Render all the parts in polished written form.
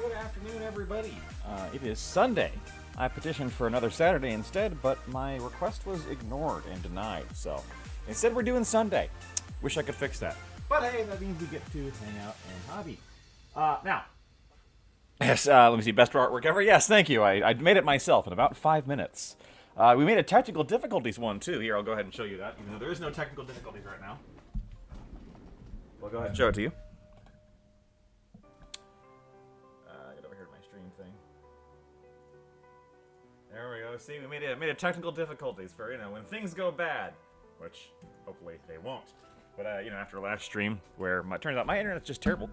Good afternoon, everybody. It is Sunday. I petitioned for another Saturday instead, but my request was ignored and denied, so instead we're doing Sunday. Wish I could fix that. But hey, that means we get to hang out and hobby. Now, yes, let me see, best artwork ever? Yes, thank you. I made it myself in about 5 minutes. We made a technical difficulties one, too. Here, I'll go ahead and show you that, even though there is no technical difficulties right now. I'll go ahead and show it to you. Get over here to my stream thing. There we go. See, we made a technical difficulties for, when things go bad, which hopefully they won't. But, after last stream, where it turns out my internet's just terrible.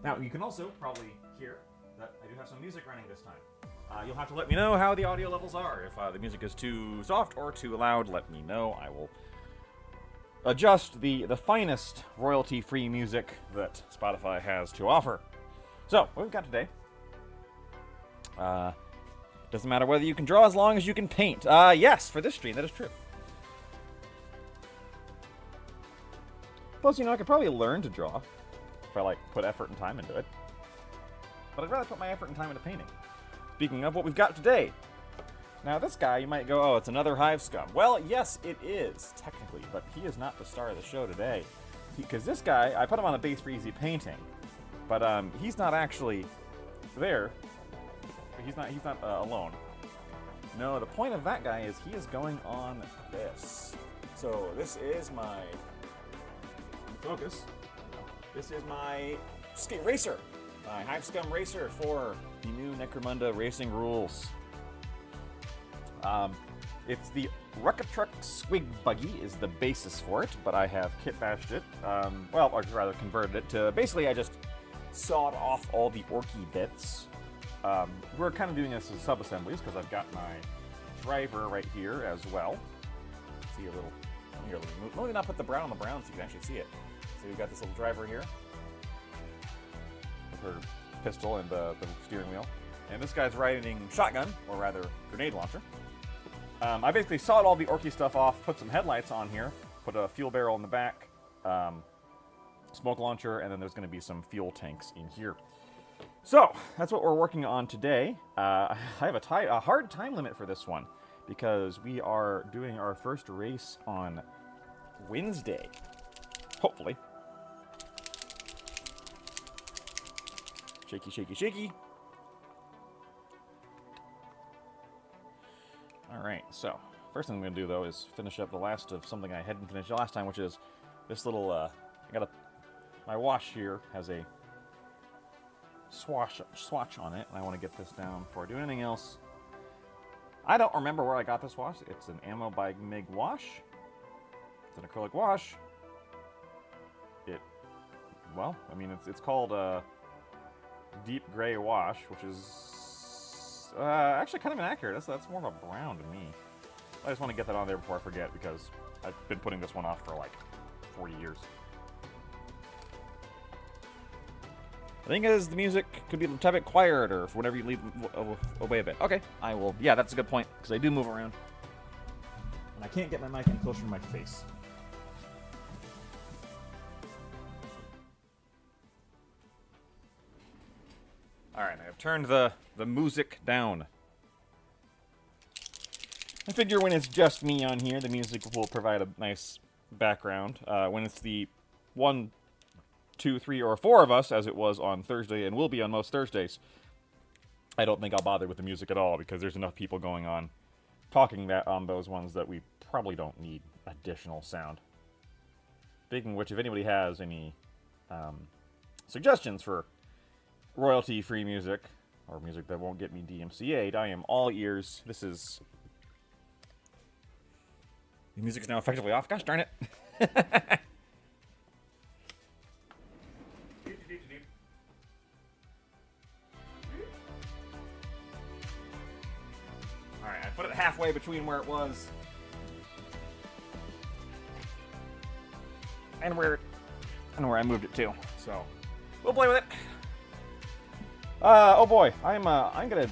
Now, you can also probably hear that I do have some music running this time. You'll have to let me know how the audio levels are. If the music is too soft or too loud, let me know. I will adjust the finest royalty-free music that Spotify has to offer. So, what we've got today, doesn't matter whether you can draw as long as you can paint. Yes, for this stream, that is true. Plus, I could probably learn to draw if I, put effort and time into it. But I'd rather put my effort and time into painting. Speaking of what we've got today. Now, this guy, you might go, oh, it's another Hive scum. Well, yes, it is, technically, but he is not the star of the show today. Because this guy, I put him on the base for easy painting. But he's not actually there. He's not alone. No, the point of that guy is he is going on this. So this is my focus. This is my skate racer, my Hive Scum racer for the new Necromunda racing rules. It's the Rocket Truck Squig Buggy is the basis for it, but I have kit bashed it. Or rather converted it to basically I just sawed off all the orky bits. We're kind of doing this as sub-assemblies because I've got my driver right here as well. See a little, here, let me not put the brown on the brown so you can actually see it. So we've got this little driver here with her pistol and the steering wheel. And this guy's riding shotgun, or rather grenade launcher. I basically sawed all the orky stuff off, put some headlights on here, put a fuel barrel in the back, smoke launcher, and then there's going to be some fuel tanks in here. So, that's what we're working on today. I have a hard time limit for this one, because we are doing our first race on Wednesday. Hopefully. Shaky, shaky, shaky. Alright, so, first thing I'm going to do, though, is finish up the last of something I hadn't finished last time, which is this little, my wash here has a swatch on it, and I want to get this down before I do anything else. I don't remember where I got this wash. It's an Ammo by MIG wash. It's an acrylic wash. It's called Deep Gray Wash, which is actually kind of inaccurate. That's more of a brown to me. I just want to get that on there before I forget, because I've been putting this one off for 40 years. I think as the music could be a tad bit quieter whenever you leave away a bit. Okay, I will. Yeah, that's a good point, because I do move around. And I can't get my mic in closer to my face. Alright, I have turned the music down. I figure when it's just me on here, the music will provide a nice background. When it's the 1, 2, 3, or 4 of us, as it was on Thursday and will be on most Thursdays, I don't think I'll bother with the music at all, because there's enough people going on talking that on those ones that we probably don't need additional sound. Speaking of which, if anybody has any suggestions for royalty-free music, or music that won't get me DMCA'd, I am all ears. This is... The music is now effectively off. Gosh darn it. Alright, I put it halfway between where it was and where I moved it to. So, we'll play with it. Oh boy, I'm gonna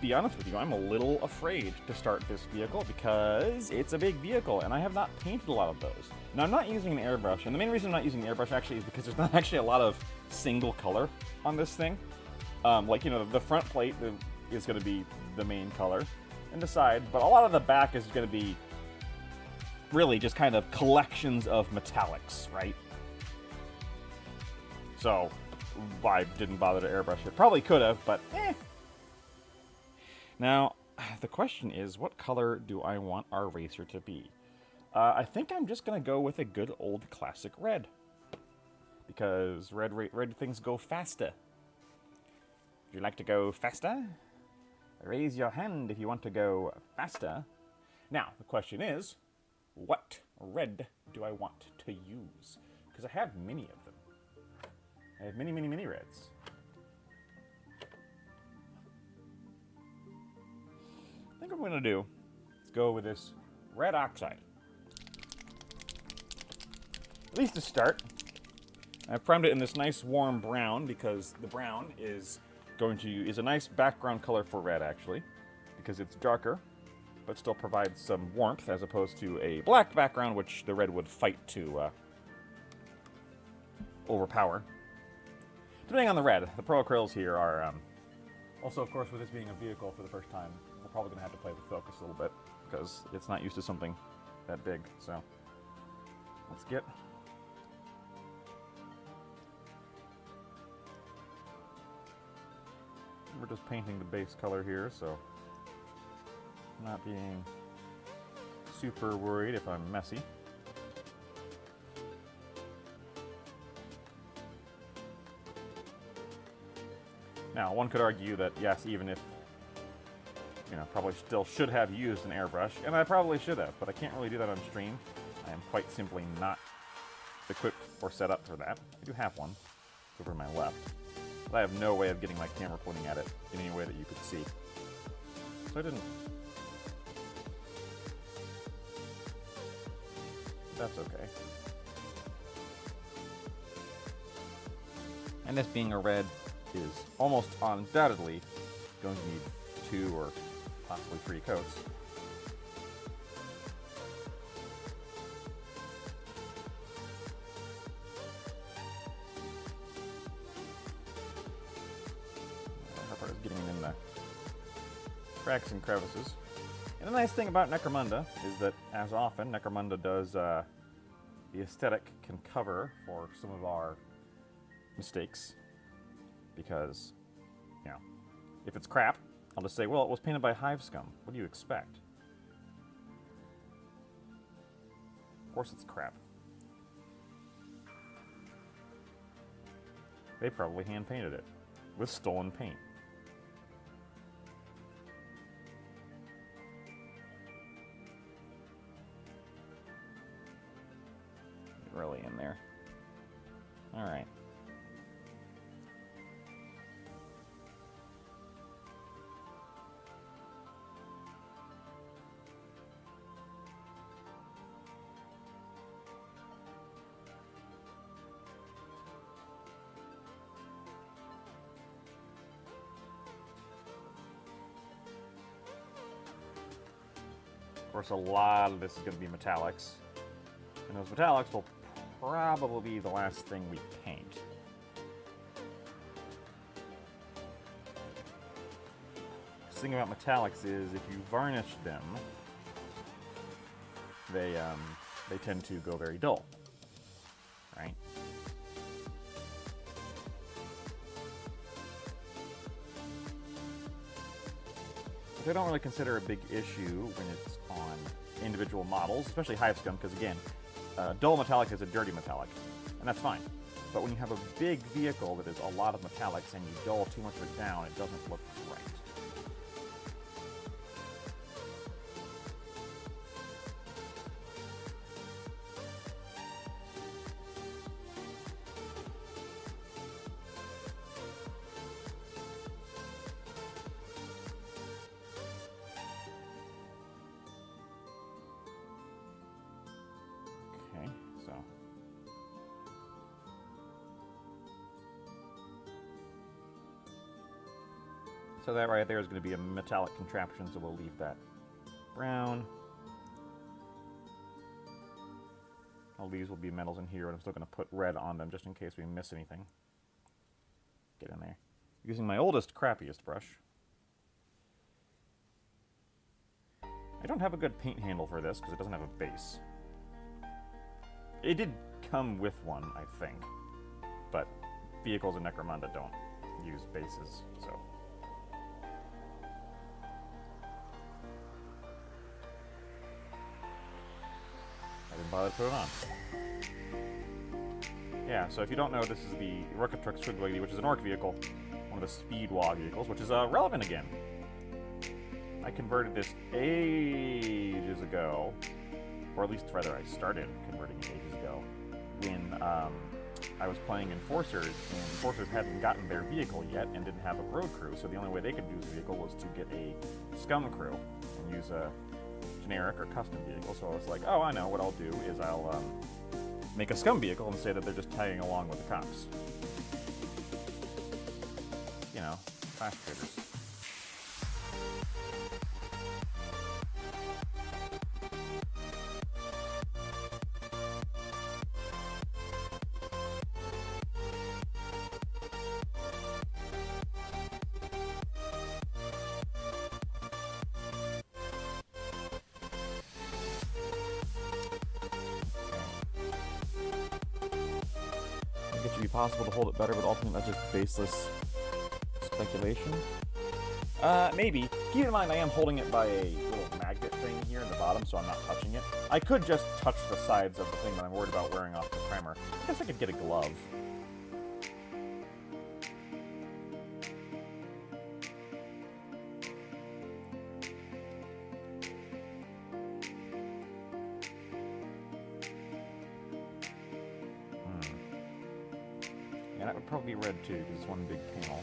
be honest with you, I'm a little afraid to start this vehicle because it's a big vehicle and I have not painted a lot of those. Now, I'm not using an airbrush, and the main reason I'm not using an airbrush actually is because there's not actually a lot of single color on this thing. Like, you know, the front plate is going to be the main color, and the side, but a lot of the back is going to be really just kind of collections of metallics, right? So, I didn't bother to airbrush it. Probably could have, but eh. Now, the question is, what color do I want our racer to be? I think I'm just going to go with a good old classic red. Because red things go faster. Would you like to go faster? Raise your hand if you want to go faster. Now, the question is, what red do I want to use? Because I have many of them. I have many, many, many reds. I think what I'm going to do is go with this red oxide. At least to start. I've primed it in this nice warm brown because the brown is a nice background color for red, actually, because it's darker, but still provides some warmth as opposed to a black background, which the red would fight to overpower. Depending on the red, the Pro Acryls here are also, of course, with this being a vehicle for the first time, we're probably going to have to play with focus a little bit because it's not used to something that big. So let's get. We're just painting the base color here, so I'm not being super worried if I'm messy. Now, one could argue that, yes, even if, you know, probably still should have used an airbrush, and I probably should have, but I can't really do that on stream. I am quite simply not equipped or set up for that. I do have one over to my left. But I have no way of getting my camera pointing at it in any way that you could see. So I didn't. That's okay. And this being a red is almost undoubtedly going to need 2 or possibly 3 coats. Getting in the cracks and crevices. And the nice thing about Necromunda is that, as often, Necromunda does the aesthetic can cover for some of our mistakes. Because, you know, if it's crap, I'll just say, well, it was painted by Hive scum. What do you expect? Of course it's crap. They probably hand-painted it with stolen paint. Really in there. All right. Of course, a lot of this is going to be metallics, and those metallics will probably be the last thing we paint. The thing about metallics is if you varnish them, they tend to go very dull, right? Which I don't really consider a big issue when it's on individual models, especially Hive scum, because again, dull metallic is a dirty metallic, and that's fine. But when you have a big vehicle that is a lot of metallics and you dull too much of it down, it doesn't look right. So So that right there is going to be a metallic contraption, so we'll leave that brown. All these will be metals in here, and I'm still going to put red on them just in case we miss anything. Get in there. Using my oldest, crappiest brush. I don't have a good paint handle for this because it doesn't have a base. It did come with one, I think, but vehicles in Necromunda don't use bases, so. I didn't bother to put it on. Yeah, so if you don't know, this is the Rukkatruk Squiggly, which is an orc vehicle, one of the Speedwall vehicles, which is relevant again. I converted this ages ago, or at least rather I started converting it ages ago, when I was playing Enforcers, and Enforcers hadn't gotten their vehicle yet and didn't have a road crew, so the only way they could use the vehicle was to get a scum crew and use a generic or custom vehicle. So I was like, oh, I know, what I'll do is I'll make a scum vehicle and say that they're just tagging along with the cops. You know, class traders. It should be possible to hold it better, but ultimately that's just baseless speculation. Maybe. Keep in mind I am holding it by a little magnet thing here in the bottom, so I'm not touching it. I could just touch the sides of the thing, but I'm worried about wearing off the primer. I guess I could get a glove. Yeah, that would probably be red too, because it's one big panel.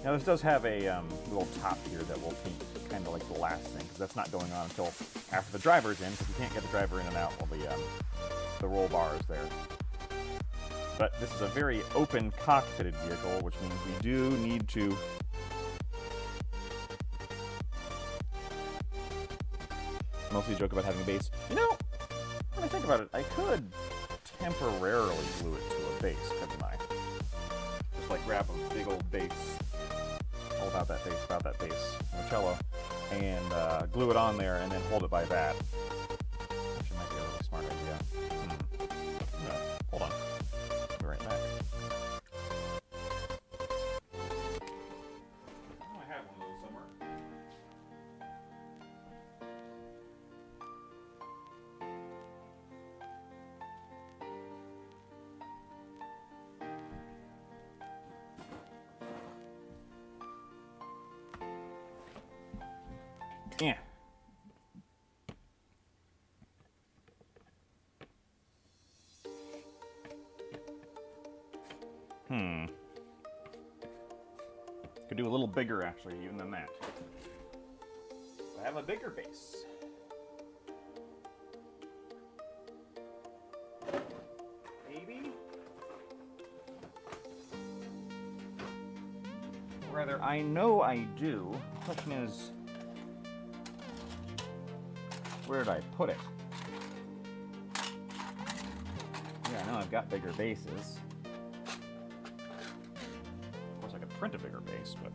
Now this does have a little top here that will paint kind of like the last thing, because that's not going on until after the driver's in, because you can't get the driver in and out while the roll bar is there. But this is a very open cockpitted vehicle, which means we do need to mostly joke about having a base. You know, when I think about it, I could temporarily glue it to a base, couldn't I? Just like grab a big old base, all about that base, cello, and glue it on there and then hold it by that. Actually, might be a really smart idea. Yeah, hold on. Be right back. Oh, I have one of those somewhere. Yeah. Could do a little bigger, actually, even than that. I have a bigger base. Maybe? Or rather, I know I do. The question is, where did I put it? Yeah, I know I've got bigger bases. Of course, I could print a bigger base, but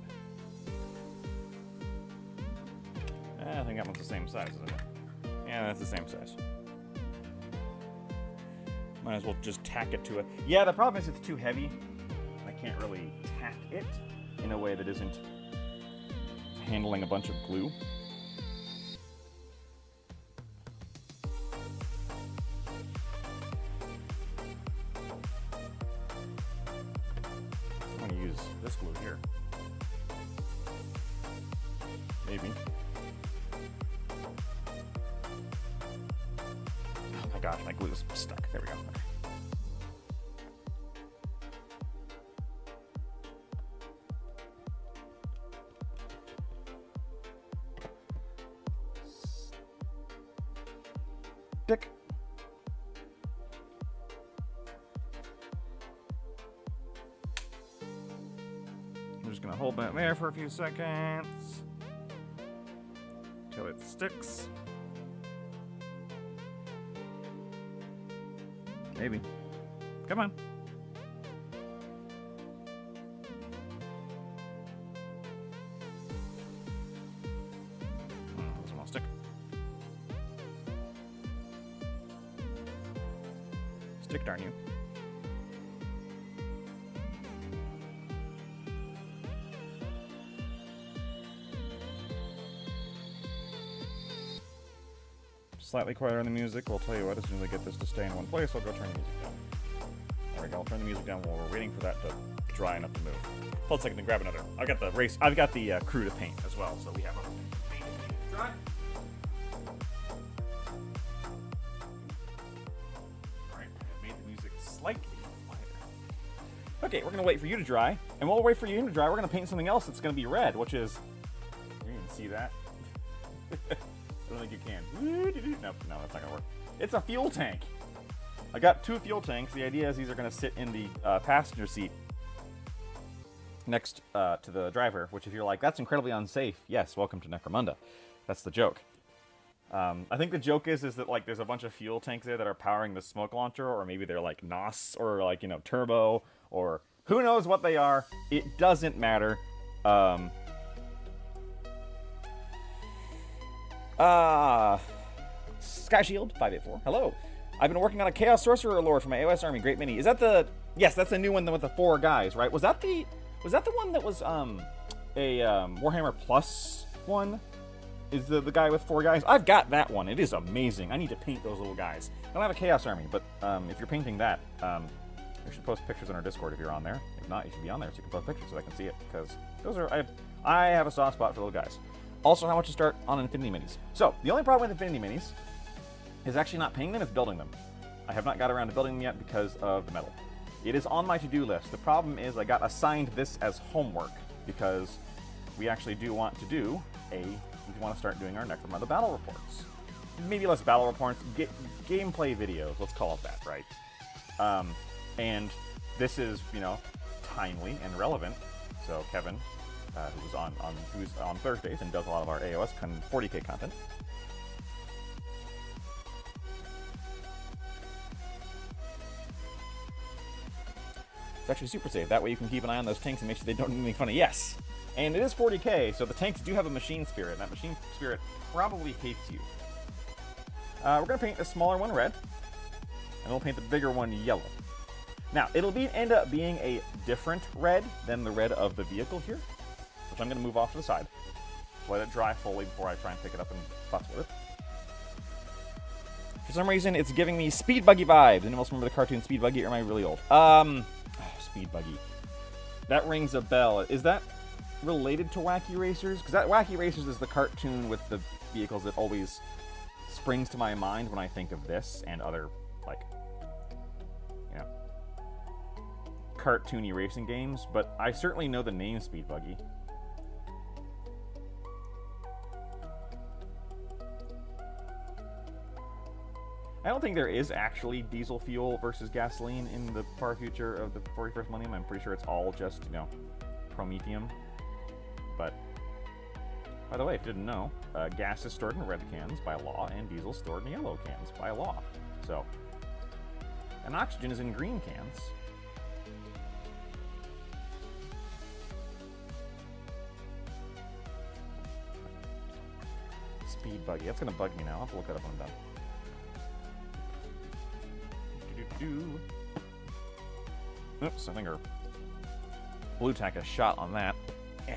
I think that one's the same size, isn't it? Yeah, that's the same size. Might as well just tack it to it. Yeah, the problem is it's too heavy. I can't really tack it in a way that isn't handling a bunch of glue. I'm going to use this glue here. Maybe. Oh my gosh, my glue is stuck. There we go. Okay. Dick. I'm just gonna hold that there for a few seconds till it sticks. Maybe. Come on. Doesn't want to stick. Stick, darn you. Slightly quieter on the music. We'll tell you what, as soon as I get this to stay in one place, I'll go turn the music down. There we go. I'll turn the music down while we're waiting for that to dry enough to move. Hold a second and grab another. I've got the crew to paint as well, so we have our paint to dry. Alright, I've made the music slightly quieter. Okay, we're gonna wait for you to dry, and while we wait for you to dry, we're gonna paint something else that's gonna be red, which is, you can see that. I don't think you can. Nope, no, that's not gonna work. It's a fuel tank. I got 2 fuel tanks. The idea is these are gonna sit in the passenger seat next to the driver, which if you're like, that's incredibly unsafe, yes, welcome to Necromunda. That's the joke. I think the joke is that like there's a bunch of fuel tanks there that are powering the smoke launcher, or maybe they're like NOS, or like, you know, turbo, or who knows what they are. It doesn't matter. Sky Shield 584. Hello. I've been working on a Chaos Sorcerer lore for my AOS army. Great mini. Is that the? Yes, that's the new one with the 4 guys, right? Was that the one that was a Warhammer Plus one? Is the guy with 4 guys? I've got that one. It is amazing. I need to paint those little guys. I don't have a Chaos army, but if you're painting that, you should post pictures on our Discord if you're on there. If not, you should be on there so you can post pictures so I can see it, because those are I have a soft spot for little guys. Also, how much to start on Infinity Minis. So, the only problem with Infinity Minis is actually not painting them, it's building them. I have not got around to building them yet because of the metal. It is on my to-do list. The problem is I got assigned this as homework because we actually do want to do we want to start doing our Necromunda battle reports. Maybe less battle reports, gameplay videos, let's call it that, right? And this is, you know, timely and relevant. So Kevin, who's on Thursdays and does a lot of our AOS 40k content. It's actually super safe. That way you can keep an eye on those tanks and make sure they don't do anything funny. Yes! And it is 40k, so the tanks do have a machine spirit, and that machine spirit probably hates you. We're going to paint the smaller one red, and we'll paint the bigger one yellow. Now, it'll end up being a different red than the red of the vehicle here, which I'm going to move off to the side. Let it dry fully before I try and pick it up and futz with it. For some reason, it's giving me Speed Buggy vibes. Anyone else remember the cartoon Speed Buggy, or am I really old? Speed Buggy. That rings a bell. Is that related to Wacky Racers? Because that Wacky Racers is the cartoon with the vehicles that always springs to my mind when I think of this and other, like, you know, cartoony racing games. But I certainly know the name Speed Buggy. I don't think there is actually diesel fuel versus gasoline in the far future of the 41st millennium. I'm pretty sure it's all just, you know, Promethium. But, by the way, if you didn't know, gas is stored in red cans by law, and diesel stored in yellow cans by law. So, and oxygen is in green cans. Speed Buggy. That's going to bug me now. I'll have to look that up when I'm done. Oops, I think our blue tack a shot on that. Eh.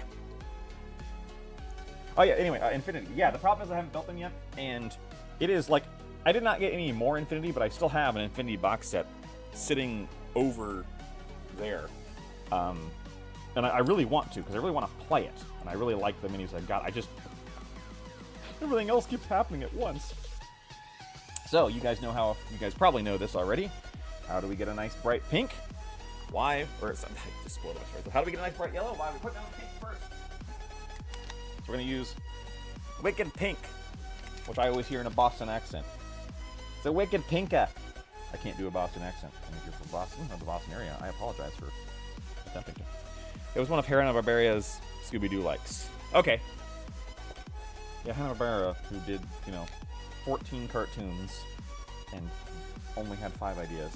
Oh yeah, anyway, Infinity. Yeah, the problem is I haven't built them yet, and it is like, I did not get any more Infinity, but I still have an Infinity box set sitting over there. And I really want to, because I really want to play it, and I really like the minis I've got. I just, everything else keeps happening at once. So, you guys know how, you guys probably know this already. How do we get a nice bright pink? Why, or something, I just spoiled it. So how do we get a nice bright yellow? Why, we put down pink first. So we're going to use Wicked Pink, which I always hear in a Boston accent. The Wicked Pinka. I can't do a Boston accent. And if you're from Boston or the Boston area, I apologize for attempting to. It was one of Hanna-Barbera's Scooby-Doo likes. Okay. Yeah, Hanna-Barbera, who did, 14 cartoons and only had 5 ideas.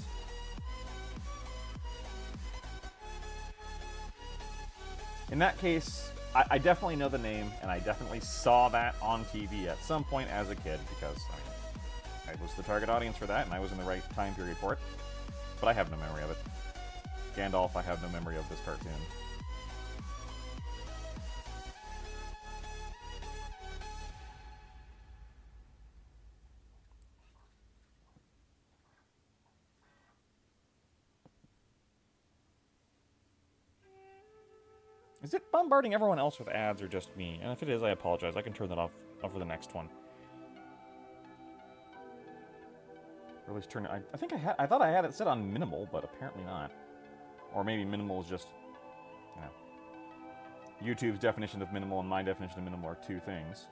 In that case, I definitely know the name, and I definitely saw that on TV at some point as a kid, because, I was the target audience for that, and I was in the right time period for it. But I have no memory of it. Gandalf, I have no memory of this cartoon. Is it bombarding everyone else with ads or just me? And if it is, I apologize. I can turn that off for the next one. Or at least turn it. I thought I had it set on minimal, but apparently not. Or maybe minimal is just, YouTube's definition of minimal and my definition of minimal are two things.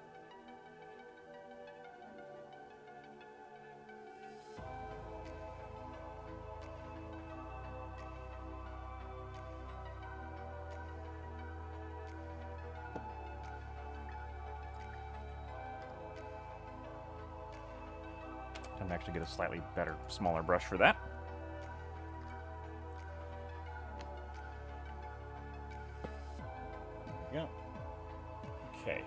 Time to actually get a slightly better, smaller brush for that. Yeah. Okay.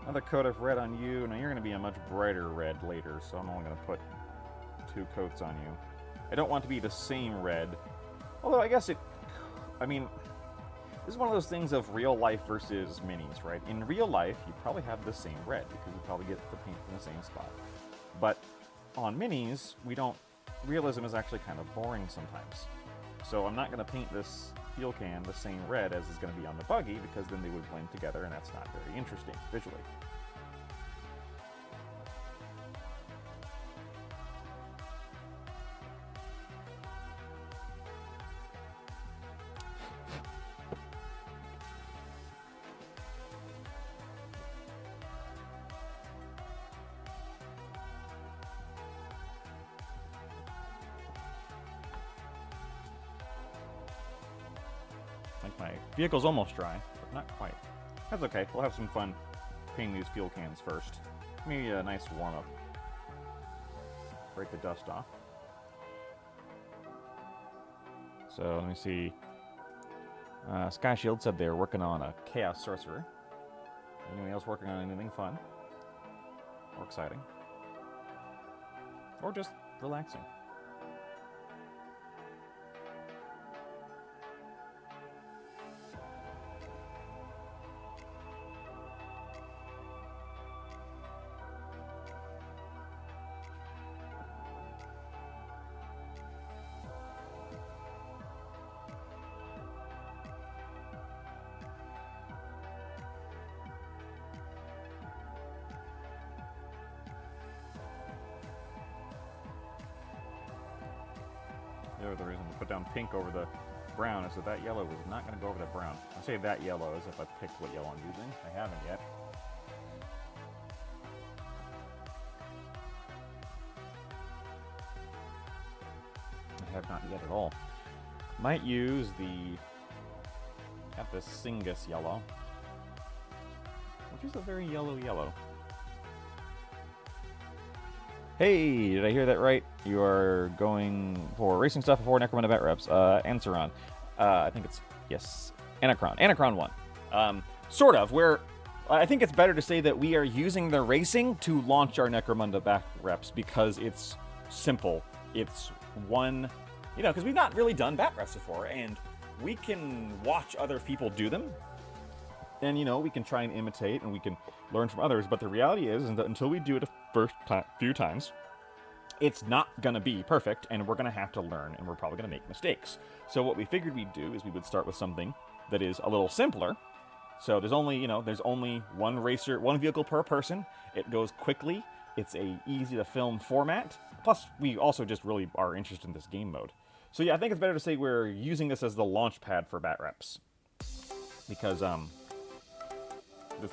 Another coat of red on you. Now you're going to be a much brighter red later, so I'm only going to put 2 coats on you. I don't want to be the same red. Although I guess this is one of those things of real life versus minis, right? In real life, you probably have the same red because you probably get the paint from the same spot. But on minis, realism is actually kind of boring sometimes. So I'm not going to paint this fuel can the same red as is going to be on the buggy, because then they would blend together, and that's not very interesting visually. Like my vehicle's almost dry, but not quite. That's okay. We'll have some fun painting these fuel cans first. Maybe a nice warm-up. Break the dust off. So let me see. Sky Shield said they're working on a Chaos Sorcerer. Anyone else working on anything fun? Or exciting? Or just relaxing? The reason to put down pink over the brown is that yellow was not going to go over the brown. I say that yellow as if I picked what yellow I'm using. I haven't yet. I have not yet at all. Might use got this Singus yellow, which is a very yellow. Hey, did I hear that right? You are going for racing stuff before Necromunda vet reps. Ansaron. I think it's, yes, Anacron. Anacron 1. Sort of, where I think it's better to say that we are using the racing to launch our Necromunda back reps, because it's simple. It's one, because we've not really done bat reps before, and we can watch other people do them. And, we can try and imitate, and we can learn from others. But the reality is that until we do it few times, it's not going to be perfect, and we're going to have to learn, and we're probably going to make mistakes. So what we figured we'd do is we would start with something that is a little simpler. So there's only, one vehicle per person. It goes quickly. It's a easy-to-film format. Plus, we also just really are interested in this game mode. So yeah, I think it's better to say we're using this as the launch pad for bat reps, because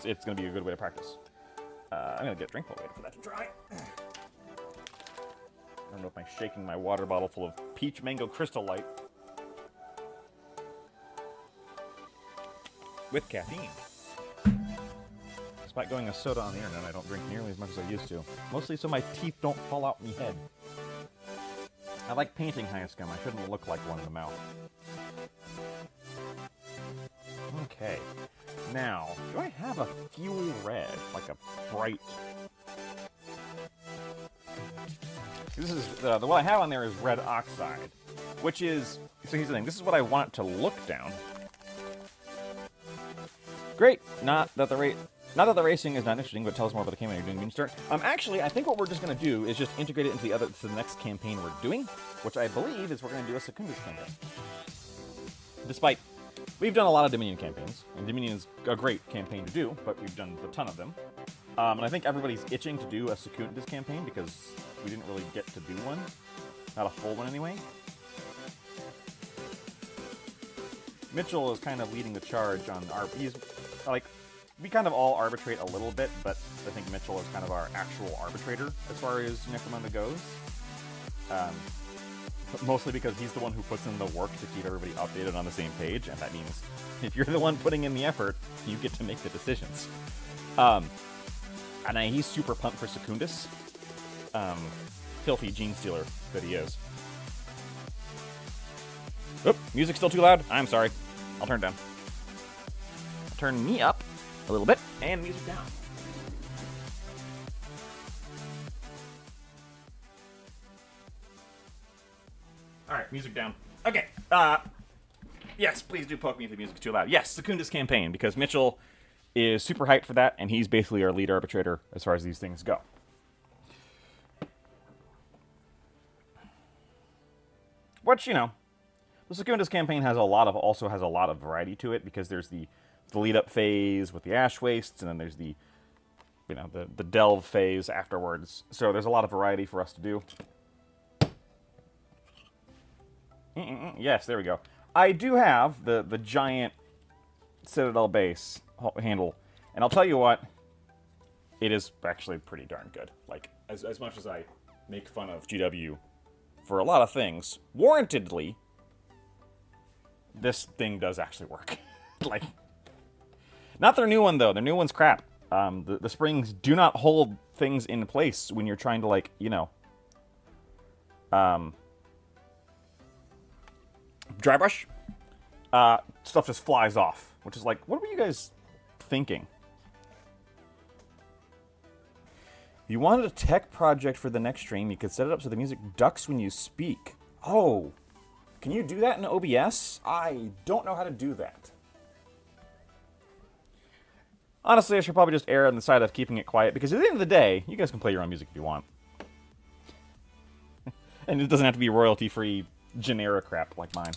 it's going to be a good way to practice. I'm going to get a drink while waiting for that to dry. I don't know if I'm shaking my water bottle full of peach mango crystal light with caffeine. Despite going a soda on the internet, I don't drink nearly as much as I used to. Mostly so my teeth don't fall out my head. I like painting Hive scum. I shouldn't look like one in the mouth. Okay. Now, do I have a fuel red? Like a bright... This is, what I have on there is red oxide. Which is... So here's the thing. This is what I want it to look down. Great. Not that the racing is not interesting, but tell us more about the campaign you're doing. Start. Actually, I think what we're just going to do is just integrate it into the next campaign we're doing, which I believe is we're going to do a Secundus campaign. Despite, we've done a lot of Dominion campaigns, and Dominion is a great campaign to do, but we've done a ton of them. And I think everybody's itching to do a Secundus campaign because we didn't really get to do one. Not a full one anyway. Mitchell is kind of leading the charge on our... He's, like... We kind of all arbitrate a little bit, but I think Mitchell is kind of our actual arbitrator as far as Necromunda goes. Mostly because he's the one who puts in the work to keep everybody updated on the same page, and that means if you're the one putting in the effort, you get to make the decisions. And he's super pumped for Secundus. Filthy gene stealer that he is. Oop, music's still too loud? I'm sorry. I'll turn it down. I'll turn me up a little bit, and music down. Alright, music down. Okay, yes, please do poke me if the music's too loud. Yes, Secundus campaign, because Mitchell is super hyped for that, and he's basically our lead arbitrator as far as these things go. Which, you know, the Secundus campaign also has a lot of variety to it, because there's the lead-up phase with the ash wastes, and then there's the, you know, the delve phase afterwards. So there's a lot of variety for us to do. Yes, there we go. I do have the giant Citadel base handle, and I'll tell you what, it is actually pretty darn good. Like, as much as I make fun of GW for a lot of things, warrantedly, this thing does actually work. Like... Not their new one, though. Their new one's crap. The springs do not hold things in place when you're trying to, like, you know... dry brush. Stuff just flies off. Which is like, what were you guys thinking? If you wanted a tech project for the next stream, you could set it up so the music ducks when you speak. Oh. Can you do that in OBS? I don't know how to do that. Honestly, I should probably just err on the side of keeping it quiet, because at the end of the day, you guys can play your own music if you want. And it doesn't have to be royalty-free, generic crap like mine.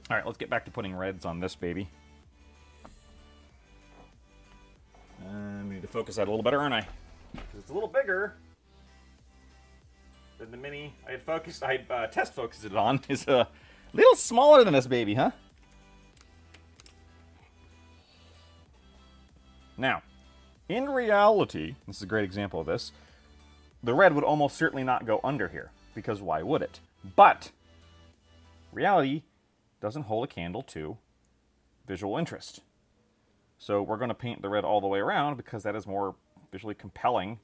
Alright, let's get back to putting reds on this baby. I need to focus that a little better, aren't I? Because it's a little bigger than the mini I had test focused it on. Is a little smaller than this baby, huh? Now, in reality, this is a great example of this, the red would almost certainly not go under here, because why would it? But, reality doesn't hold a candle to visual interest. So we're going to paint the red all the way around, because that is more visually compelling.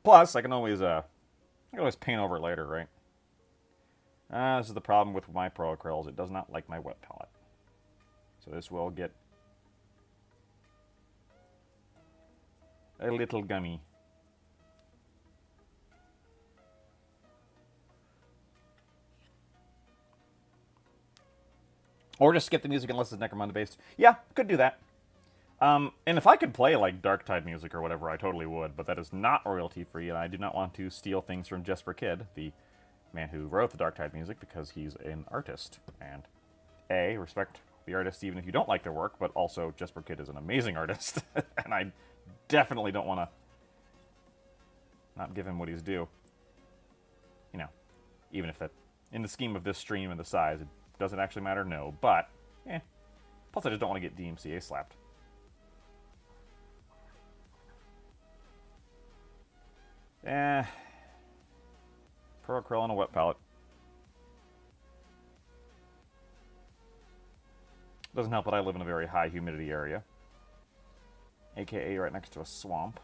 Plus, I can always paint over it later, right? This is the problem with my Pro Acryls. It does not like my wet palette. So this will get a little gummy. Or just skip the music unless it's Necromunda based. Yeah, could do that. And if I could play like Darktide music or whatever, I totally would, but that is not royalty free, and I do not want to steal things from Jesper Kidd, the man who wrote the Darktide music, because he's an artist. And A, respect the artist even if you don't like their work, but also Jesper Kidd is an amazing artist, and I definitely don't want to not give him what he's due. You know, even if that, in the scheme of this stream and the size, it Does it actually matter? No. But, plus I just don't want to get DMCA slapped. Pearl Krill on a wet pallet. Doesn't help that I live in a very high humidity area. AKA right next to a swamp.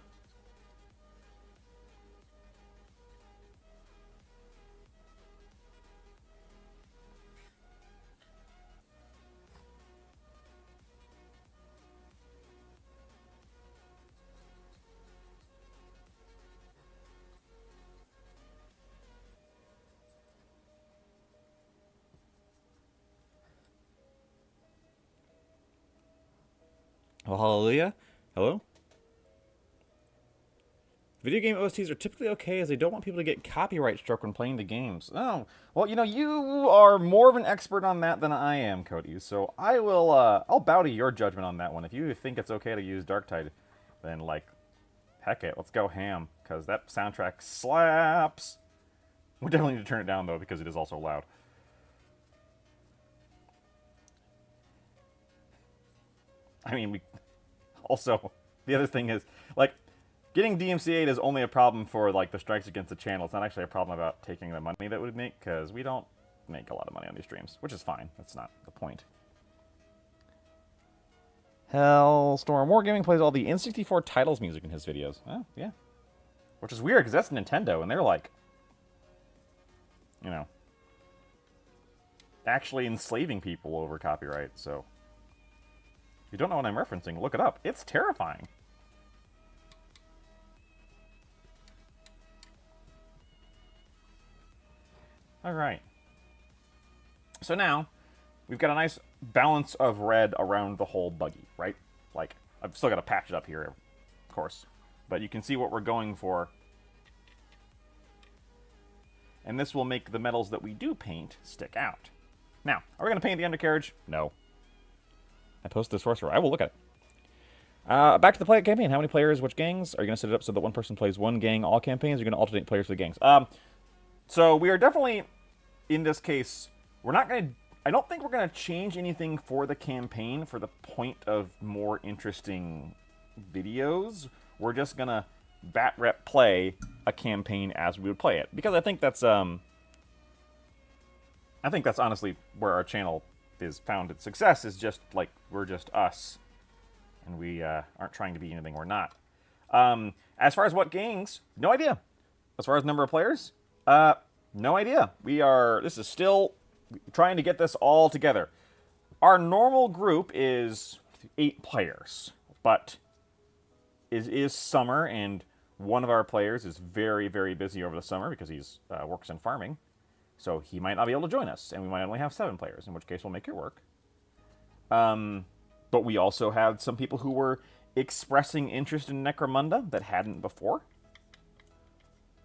Well, hallelujah. Hello? Video game OSTs are typically okay as they don't want people to get copyright struck when playing the games. Oh, well, you know, you are more of an expert on that than I am, Cody. So I will, I'll bow to your judgment on that one. If you think it's okay to use Darktide, then, like, heck it, let's go ham. Because that soundtrack slaps. We definitely need to turn it down, though, because it is also loud. I mean, also, the other thing is, like, getting DMCA'd is only a problem for, like, the strikes against the channel. It's not actually a problem about taking the money that we'd make, because we don't make a lot of money on these streams, which is fine. That's not the point. Hellstorm Wargaming plays all the N64 titles music in his videos. Oh, yeah. Which is weird, because that's Nintendo, and they're, like, you know, actually enslaving people over copyright, so... If you don't know what I'm referencing, look it up. It's terrifying. Alright. So now, we've got a nice balance of red around the whole buggy, right? Like, I've still got to patch it up here, of course. But you can see what we're going for. And this will make the metals that we do paint stick out. Now, are we going to paint the undercarriage? No. I posted the sorcerer. I will look at it. Back to the play campaign. How many players, which gangs? Are you going to set it up so that one person plays one gang all campaigns? Or are you going to alternate players for the gangs? So we are definitely, in this case, we're not going to... I don't think we're going to change anything for the campaign for the point of more interesting videos. We're just going to bat rep play a campaign as we would play it. Because I think that's honestly where our channel is found its success, is just like we're just us. And we aren't trying to be anything we're not. As far as what gangs, no idea. As far as number of players, no idea. This is still trying to get this all together. Our normal group is 8 players, but it is summer, and one of our players is very, very busy over the summer because he's works in farming. So he might not be able to join us, and we might only have 7 players, in which case we'll make it work. But we also had some people who were expressing interest in Necromunda that hadn't before.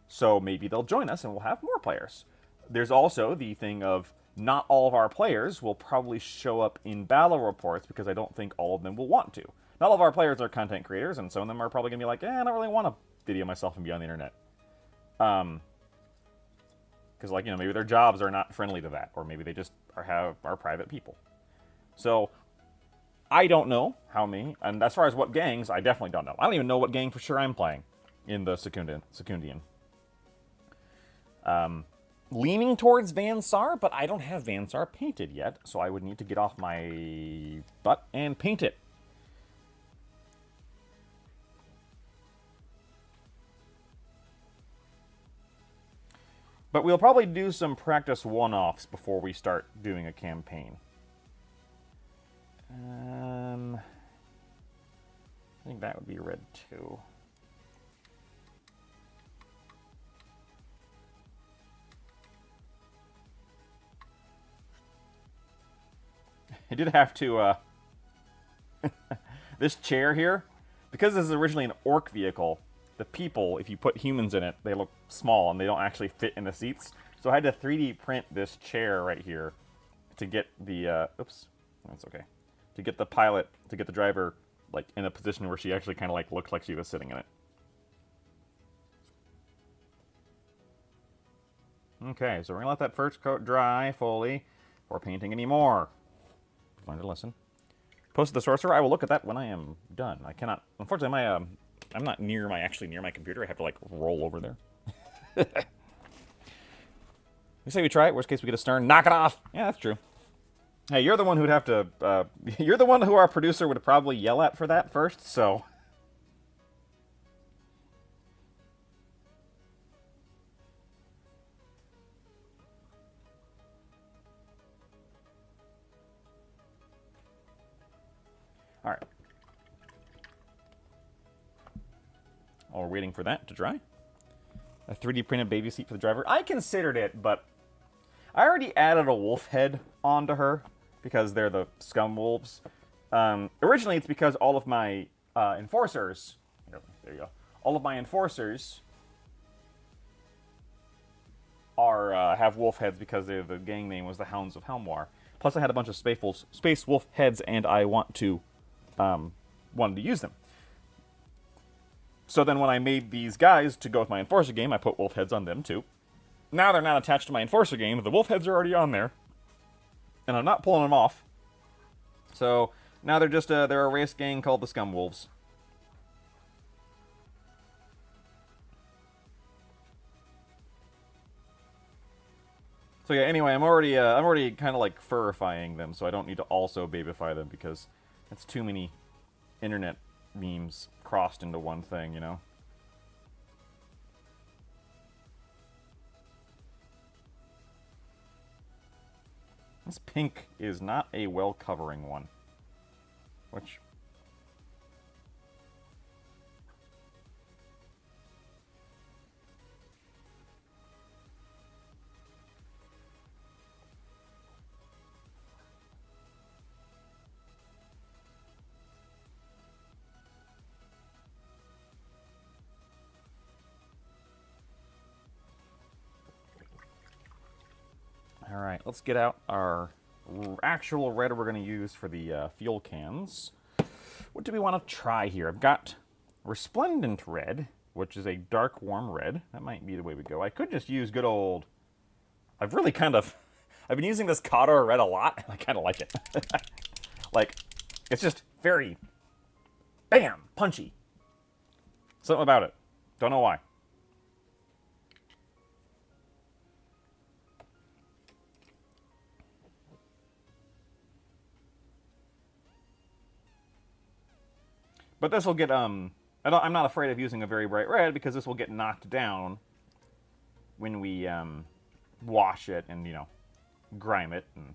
So maybe they'll join us and we'll have more players. There's also the thing of not all of our players will probably show up in battle reports because I don't think all of them will want to. Not all of our players are content creators, and some of them are probably going to be like, I don't really want to video myself and be on the internet. Because, like, you know, maybe their jobs are not friendly to that, or maybe they just are private people. So I don't know how many, and as far as what gangs, I definitely don't know. I don't even know what gang for sure I'm playing in the Secundian. Leaning towards Van Sar, but I don't have Van Sar painted yet, so I would need to get off my butt and paint it. But we'll probably do some practice one-offs before we start doing a campaign. I think that would be red 2. I did have to, this chair here, because this is originally an orc vehicle, the people, if you put humans in it, they look small and they don't actually fit in the seats. So I had to 3D print this chair right here to get the, oops, that's okay. To get the pilot, to get the driver, like, in a position where she actually kind of, like, looked like she was sitting in it. Okay, so we're going to let that first coat dry fully. or painting anymore. Learn to listen. Posted the sorcerer. I will look at that when I am done. I cannot. Unfortunately, I'm not actually near my computer. I have to like roll over there. We say we try it. Worst case, we get a stern. Knock it off. Yeah, that's true. Hey, you're the one who'd have to. You're the one who our producer would probably yell at for that first. So. All right. While we're waiting for that to dry. A 3D printed baby seat for the driver. I considered it, but I already added a wolf head onto her because they're the scum wolves. Originally, it's because all of my enforcers... There you go. All of my enforcers are have wolf heads because the gang name was the Hounds of Helmwar. Plus, I had a bunch of space wolf heads, and I wanted to use them. So then when I made these guys to go with my Enforcer game, I put wolf heads on them too. Now they're not attached to my Enforcer game. The wolf heads are already on there. And I'm not pulling them off. So now they're just they're a race gang called the Scum Wolves. So yeah, anyway, I'm already kind of like furifying them, so I don't need to also babyfy them because that's too many internet memes crossed into one thing, you know? This pink is not a well-covering one. Which... Alright, let's get out our actual red we're going to use for the fuel cans. What do we want to try here? I've got Resplendent Red, which is a dark, warm red. That might be the way we go. I could just use good old... I've been using this Cawdor Red a lot, and I kind of like it. Like, it's just very... Bam! Punchy. Something about it. Don't know why. But this will get, I'm not afraid of using a very bright red because this will get knocked down when we, wash it and, you know, grime it. And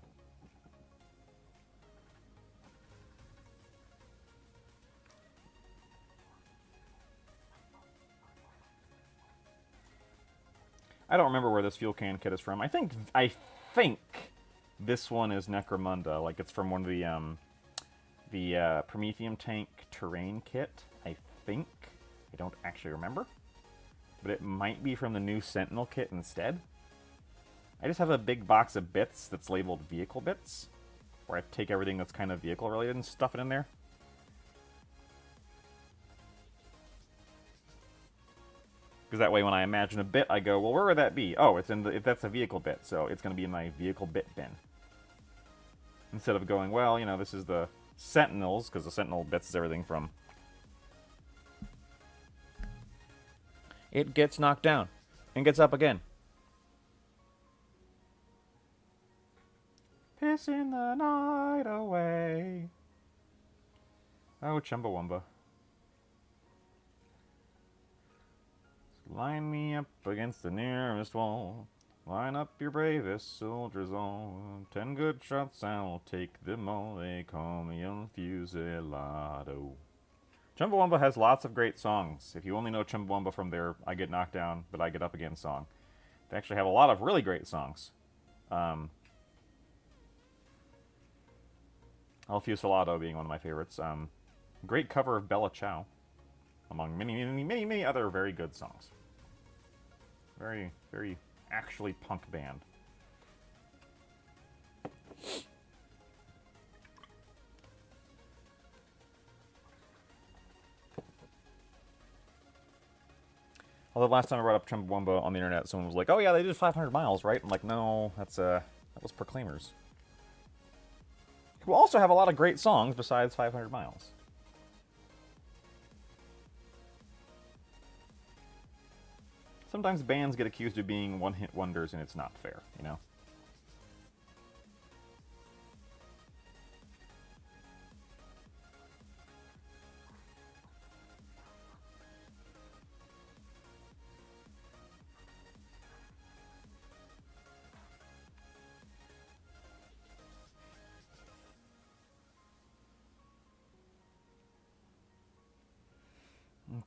I don't remember where this fuel can kit is from. I think this one is Necromunda. Like, it's from one of the Prometheum Tank Terrain Kit, I think. I don't actually remember. But it might be from the new Sentinel Kit instead. I just have a big box of bits that's labeled Vehicle Bits, where I take everything that's kind of vehicle-related and stuff it in there. Because that way when I imagine a bit, I go, well, where would that be? Oh, it's in the, if that's a vehicle bit, so it's going to be in my vehicle bit bin. Instead of going, well, you know, this is the Sentinels, because the Sentinel bits is everything from... It gets knocked down and gets up again. Pissing the night away. Oh, Chumbawamba. Line me up against the nearest wall. Line up your bravest soldiers all. 10 good shots, I'll take them all. They call me El Fusilado. Chumbawamba has lots of great songs. If you only know Chumbawamba from their I Get Knocked Down, but I Get Up Again song. They actually have a lot of really great songs. El Fusilado being one of my favorites. Great cover of Bella Ciao. Among many other very good songs. Very, very actually punk band. Although last time I brought up Chumbawamba on the internet, someone was like, "Oh yeah, they did 500 miles, right?" I'm like, "No, that was Proclaimers." who also have a lot of great songs besides 500 Miles. Sometimes bands get accused of being one-hit wonders, and it's not fair, you know?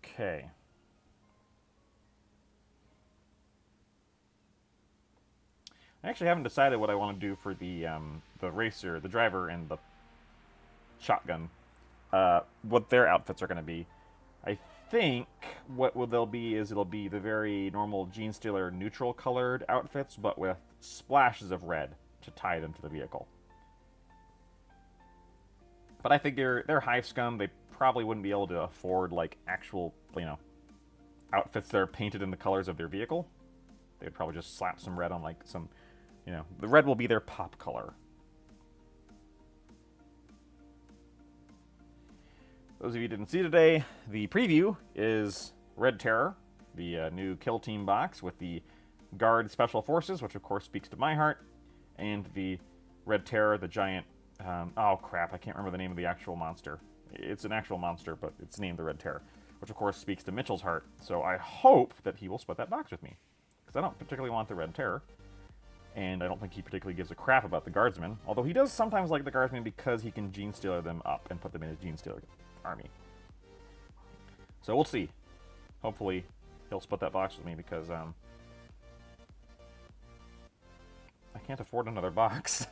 Okay. I actually haven't decided what I want to do for the racer, the driver, and the shotgun. What their outfits are going to be. I think what they'll be is it'll be the very normal Gene Stealer neutral colored outfits, but with splashes of red to tie them to the vehicle. But I think they're Hive scum. They probably wouldn't be able to afford like actual, you know, outfits that are painted in the colors of their vehicle. They'd probably just slap some red on like some, you know, the red will be their pop color. Those of you who didn't see today, the preview is Red Terror, the new Kill Team box with the Guard Special Forces, which of course speaks to my heart, and the Red Terror, the giant, oh crap, I can't remember the name of the actual monster. It's an actual monster, but it's named the Red Terror, which of course speaks to Mitchell's heart. So I hope that he will split that box with me, because I don't particularly want the Red Terror, and I don't think he particularly gives a crap about the Guardsmen, although he does sometimes like the Guardsmen because he can Gene Stealer them up and put them in his Gene Stealer army. So we'll see. Hopefully he'll split that box with me, because I can't afford another box.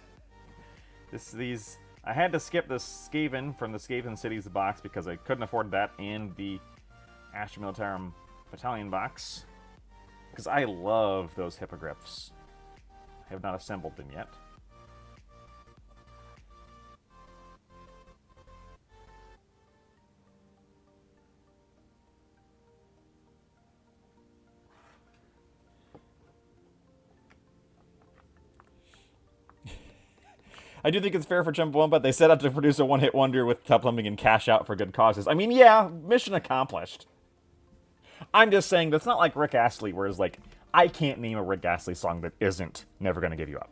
I had to skip the Skaven from the Skaven Cities box because I couldn't afford that and the Astra Militarum Battalion box, because I love those hippogriffs. I have not assembled them yet. I do think it's fair for Chumbawamba. They set out to produce a one-hit wonder with top lumping and cash out for good causes. I mean, yeah, mission accomplished. I'm just saying that's not like Rick Astley, whereas like I can't name a Rick Astley song that isn't Never Gonna Give You Up.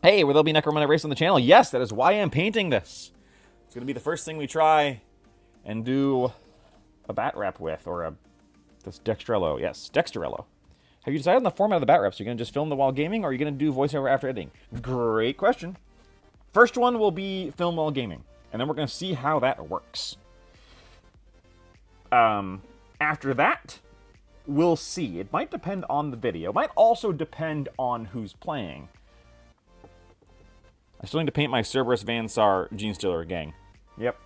Hey, will there be Necromunda Race on the channel? Yes, that is why I'm painting this. It's gonna be the first thing we try and do a bat rep with, or this Dextrello. Yes, Dextrello. Have you decided on the format of the bat reps? Are you going to just film the while gaming, or are you going to do voiceover after editing? Great question. First one will be film while gaming, and then we're going to see how that works. After that, we'll see. It might depend on the video. It might also depend on who's playing. I still need to paint my Cerberus Vansar Gene Stealer gang. Yep.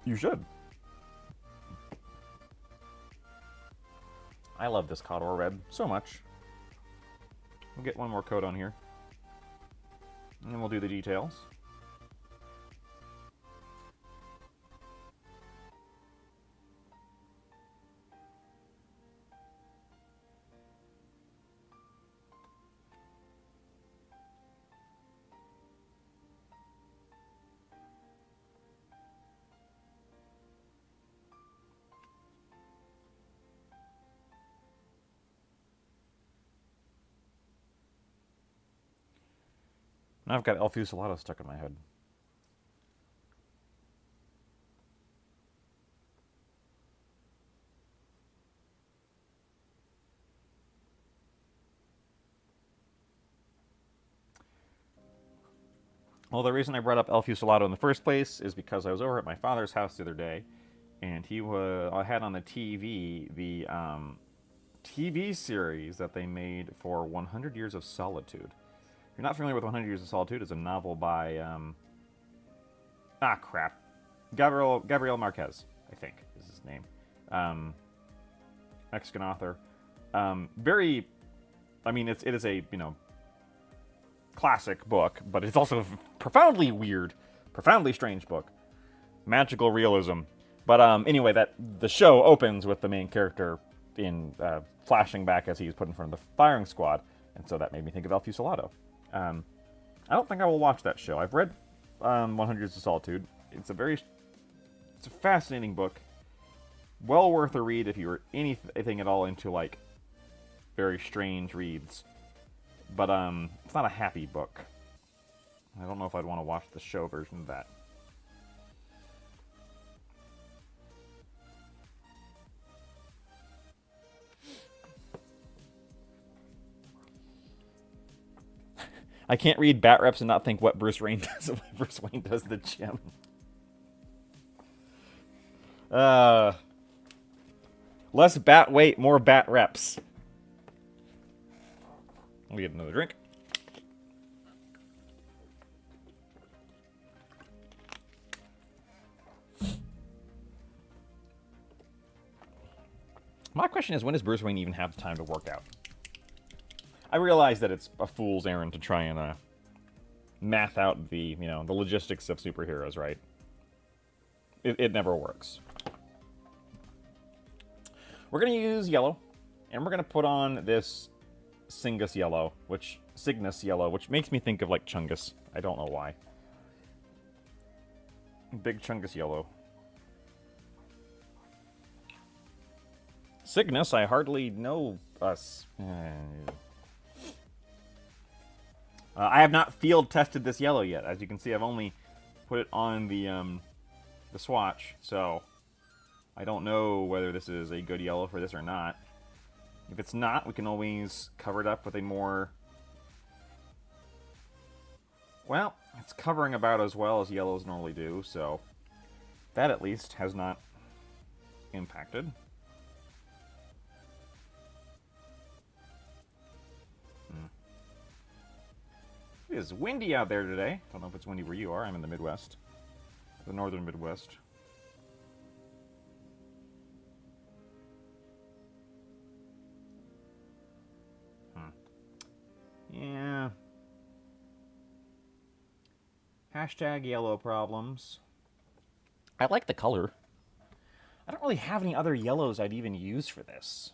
You should. I love this Cawdor red so much. We'll get one more coat on here, and then we'll do the details. Now I've got El Fusilado stuck in my head. Well, the reason I brought up El Fusilado in the first place is because I was over at my father's house the other day, and I had on the TV the TV series that they made for 100 Years of Solitude. If you're not familiar with 100 Years of Solitude, it's a novel by, Gabriel Marquez, I think is his name. Mexican author. It is a, classic book, but it's also a profoundly weird, profoundly strange book. Magical realism. But anyway, the show opens with the main character in flashing back as he's put in front of the firing squad, and so that made me think of El Fusilado. I I don't think I will watch that show. I've read 100 Years of Solitude. It's a fascinating book. Well worth a read if you're anything at all into, like, very strange reads. But, it's not a happy book. I don't know if I'd want to watch the show version of that. I can't read bat reps and not think what Bruce Wayne does when Bruce Wayne does the gym. Less bat weight, more bat reps. Let me get another drink. My question is, when does Bruce Wayne even have the time to work out? I realize that it's a fool's errand to try and math out the logistics of superheroes, right? It never works. We're going to use yellow, and we're going to put on this Cygnus yellow, which makes me think of, like, Chungus. I don't know why. Big Chungus yellow. Cygnus, I hardly know us. I have not field tested this yellow yet. As you can see, I've only put it on the swatch, so I don't know whether this is a good yellow for this or not. If it's not, we can always cover it up with a more... Well, it's covering about as well as yellows normally do, so that at least has not impacted. It is windy out there today. I don't know if it's windy where you are. I'm in the Midwest. The northern Midwest. Yeah. Hashtag yellow problems. I like the color. I don't really have any other yellows I'd even use for this.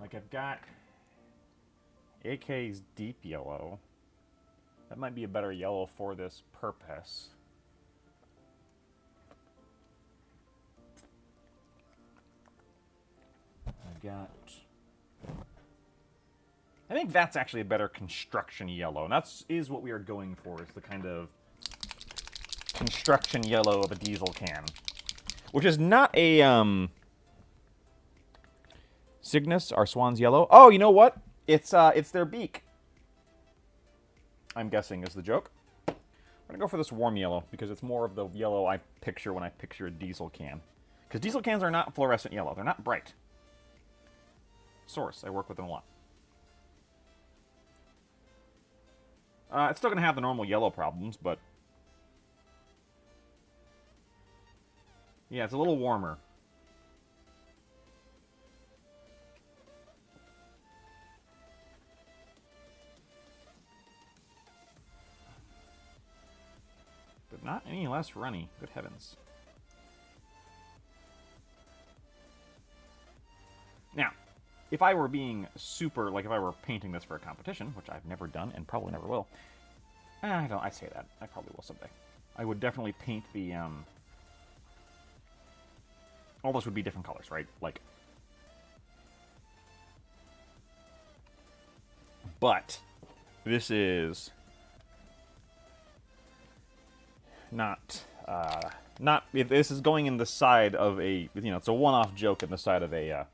Like, I've got AK's deep yellow. That might be a better yellow for this purpose. I think that's actually a better construction yellow, and is what we are going for, is the kind of construction yellow of a diesel can. Which is not a, Cygnus, our swan's yellow. Oh, you know what? It's their beak. I'm guessing is the joke. I'm going to go for this warm yellow, because it's more of the yellow I picture when I picture a diesel can. Because diesel cans are not fluorescent yellow. They're not bright. Source. I work with them a lot. It's still going to have the normal yellow problems, but... yeah, it's a little warmer. But not any less runny. Good heavens. Now, if I were being super, like if I were painting this for a competition, which I've never done and probably never will. I say that. I probably will someday. I would definitely paint the, all those would be different colors, right? Like, but this is not, this is going in the side of a, it's a one-off joke in the side of a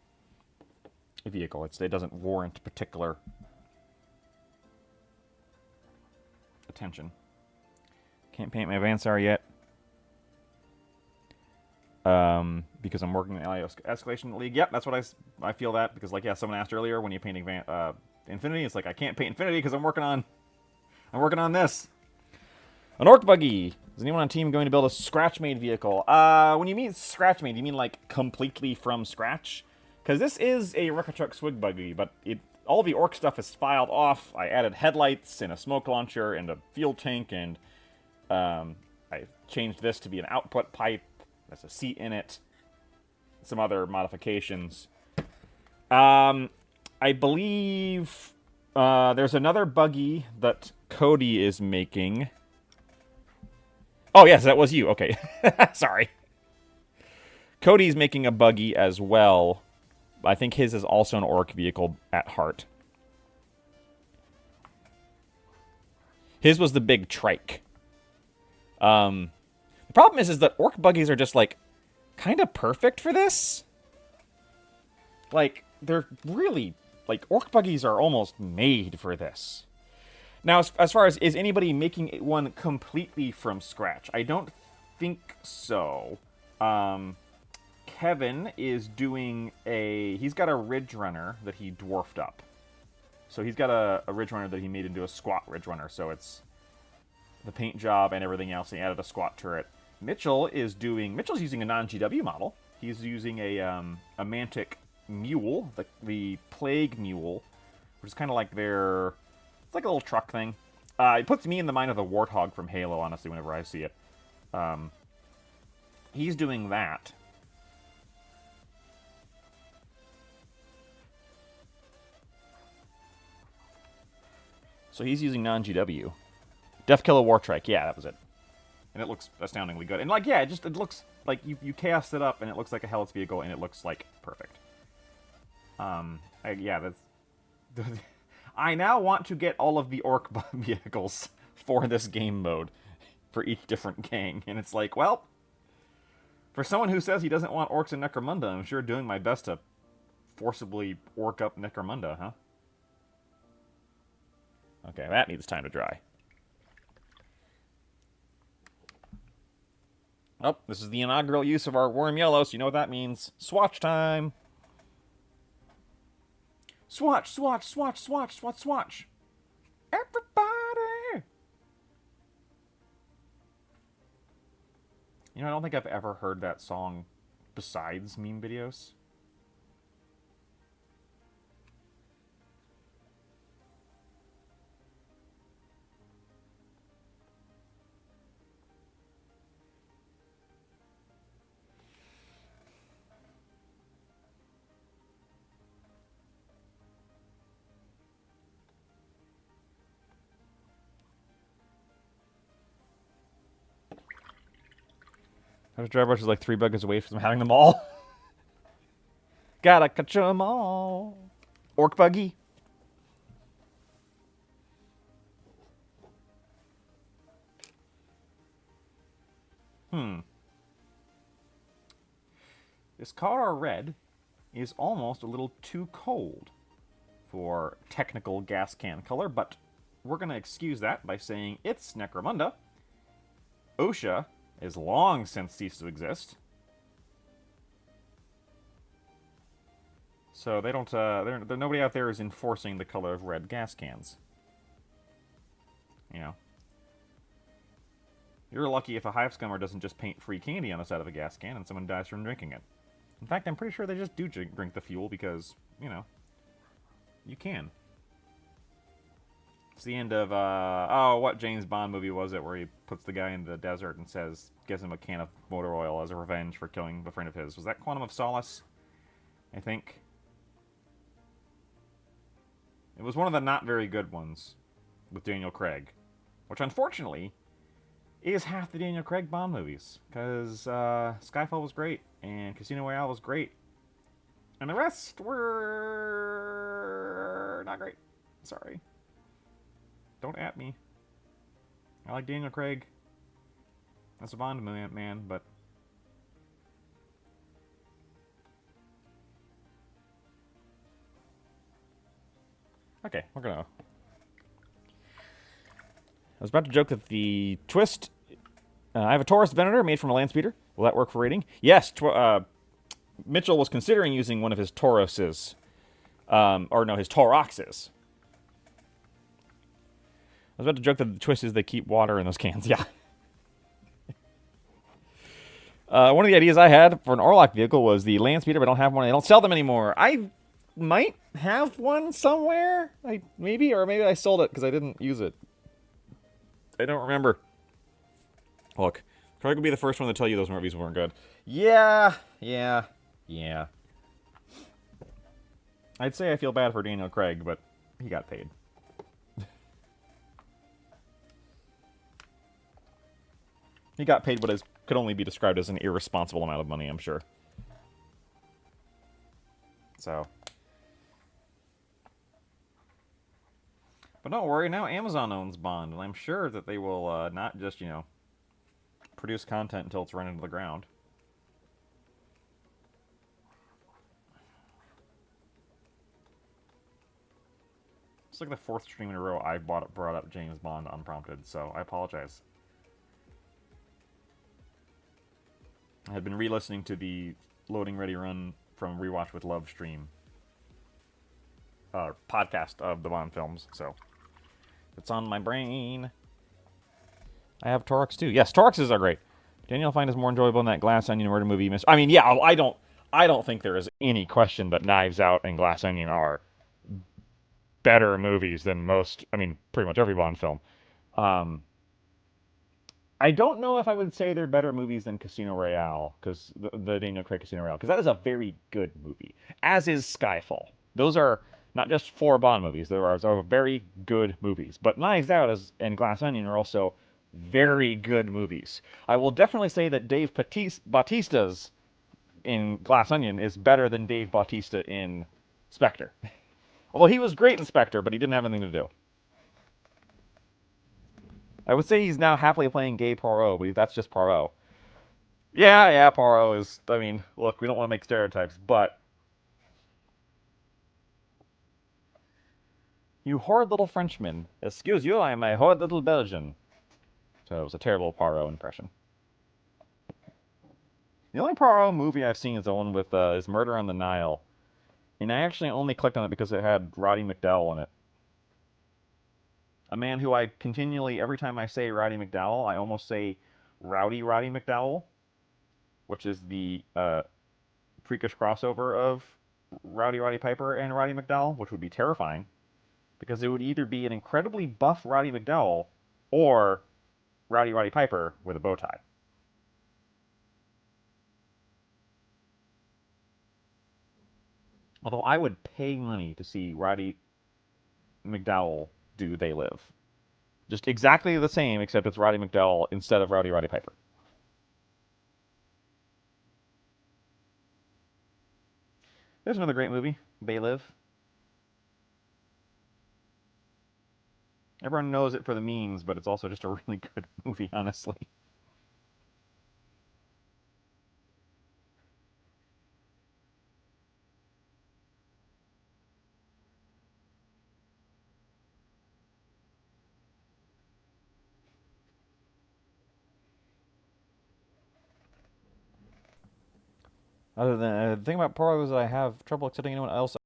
vehicle. It doesn't warrant particular attention. Can't paint my Vansar yet. Because I'm working in the LA Escalation League. Yep, that's what I feel that, because, like, yeah, someone asked earlier, when you're painting Infinity, it's like, I can't paint Infinity because I'm working on this. An Orc Buggy. Is anyone on team going to build a scratch-made vehicle? When you mean scratch-made, you mean, like, completely from scratch? Because this is a Ruckatruck Swig Buggy, but all the Orc stuff is filed off. I added headlights and a smoke launcher and a fuel tank, and I changed this to be an output pipe. There's a seat in it. Some other modifications. I believe there's another buggy that Cody is making... Oh, yes, that was you. Okay. Sorry. Cody's making a buggy as well. I think his is also an orc vehicle at heart. His was the big trike. The problem is that orc buggies are just, like, kind of perfect for this. Like, they're really... Like, orc buggies are almost made for this. Now, as far as, is anybody making one completely from scratch? I don't think so. Kevin is doing he's got a Ridge Runner that he dwarfed up. So he's got a Ridge Runner that he made into a squat Ridge Runner. So it's the paint job and everything else. He added a squat turret. Mitchell's using a non-GW model. He's using a Mantic Mule, the Plague Mule, which is kind of like it's like a little truck thing. It puts me in the mind of the Warthog from Halo, honestly, whenever I see it. He's doing that. So he's using non-GW. Deathkiller Wartrike, yeah, that was it. And it looks astoundingly good. And, like, yeah, it looks like you cast it up, and it looks like a Helot's vehicle, and it looks, like, perfect. Yeah, that's... I now want to get all of the orc vehicles for this game mode, for each different gang. And it's like, well, for someone who says he doesn't want orcs and Necromunda, I'm sure doing my best to forcibly orc up Necromunda, huh? Okay, that needs time to dry. Oh, this is the inaugural use of our warm yellow, so you know what that means. Swatch time! Swatch, swatch, swatch, swatch, swatch, swatch! Everybody! You know, I don't think I've ever heard that song besides meme videos. Dry Brush is like 3 buggers away from having them all. Gotta catch them all. Orc buggy. This Kara Red is almost a little too cold for technical gas can color, but we're going to excuse that by saying it's Necromunda. OSHA is long since ceased to exist. So they don't, nobody out there is enforcing the color of red gas cans. You know. You're lucky if a Hive scummer doesn't just paint free candy on the side of a gas can and someone dies from drinking it. In fact, I'm pretty sure they just do drink the fuel because, you know, you can. It's the end of, what James Bond movie was it where he puts the guy in the desert and gives him a can of motor oil as a revenge for killing a friend of his. Was that Quantum of Solace? I think. It was one of the not very good ones with Daniel Craig, which unfortunately is half the Daniel Craig Bond movies, because Skyfall was great, and Casino Royale was great, and the rest were not great. Sorry. Don't at me. I like Daniel Craig. That's a Bond man, but... Okay, we're gonna... I was about to joke that the twist... I have a Taurus Venator made from a land speeder. Will that work for raiding? Yes, Mitchell was considering using one of his Tauruses. Or no, his Tauroxes. I was about to joke that the twist is they keep water in those cans. Yeah. One of the ideas I had for an Orlock vehicle was the land speeder, but I don't have one. They don't sell them anymore. I might have one somewhere. Maybe I sold it because I didn't use it. I don't remember. Look, Craig will be the first one to tell you those movies weren't good. Yeah. I'd say I feel bad for Daniel Craig, but he got paid. He got paid what could only be described as an irresponsible amount of money, I'm sure. So. But don't worry, now Amazon owns Bond, and I'm sure that they will not just, produce content until it's run into the ground. It's like the fourth stream in a row I've brought up James Bond unprompted, so I apologize. I had been re-listening to the Loading Ready Run from Rewatch with Love stream podcast of the Bond films, so it's on my brain. I have Torx too. Yes, Torxes are great. Daniel find is more enjoyable than that Glass Onion murder movie. I mean, yeah, I don't think there is any question that Knives Out and Glass Onion are better movies than most. I mean, pretty much every Bond film. Um, I don't know if I would say they're better movies than Casino Royale, because the Daniel Craig Casino Royale, because that is a very good movie, as is Skyfall. Those are not just 4 Bond movies; those are very good movies. But Knives Out and Glass Onion are also very good movies. I will definitely say that Dave Bautista's in Glass Onion is better than Dave Bautista in Spectre. Although he was great in Spectre, but he didn't have anything to do. I would say he's now happily playing gay Poirot, but that's just Poirot. Yeah, Poirot is. I mean, look, we don't want to make stereotypes, but you horrid little Frenchman. Excuse you, I am a horrid little Belgian. So it was a terrible Poirot impression. The only Poirot movie I've seen is the one with is Murder on the Nile, and I actually only clicked on it because it had Roddy McDowall in it. A man who I continually, every time I say Roddy McDowall, I almost say Rowdy Roddy McDowall, which is the freakish crossover of Rowdy Roddy Piper and Roddy McDowall, which would be terrifying, because it would either be an incredibly buff Roddy McDowall or Rowdy Roddy Piper with a bow tie. Although I would pay money to see Roddy McDowall do They Live. Just exactly the same, except it's Roddy McDowall instead of Rowdy Roddy Piper. There's another great movie, They Live. Everyone knows it for the memes, but it's also just a really good movie, honestly. Other than the thing about Poirot is that I have trouble accepting anyone else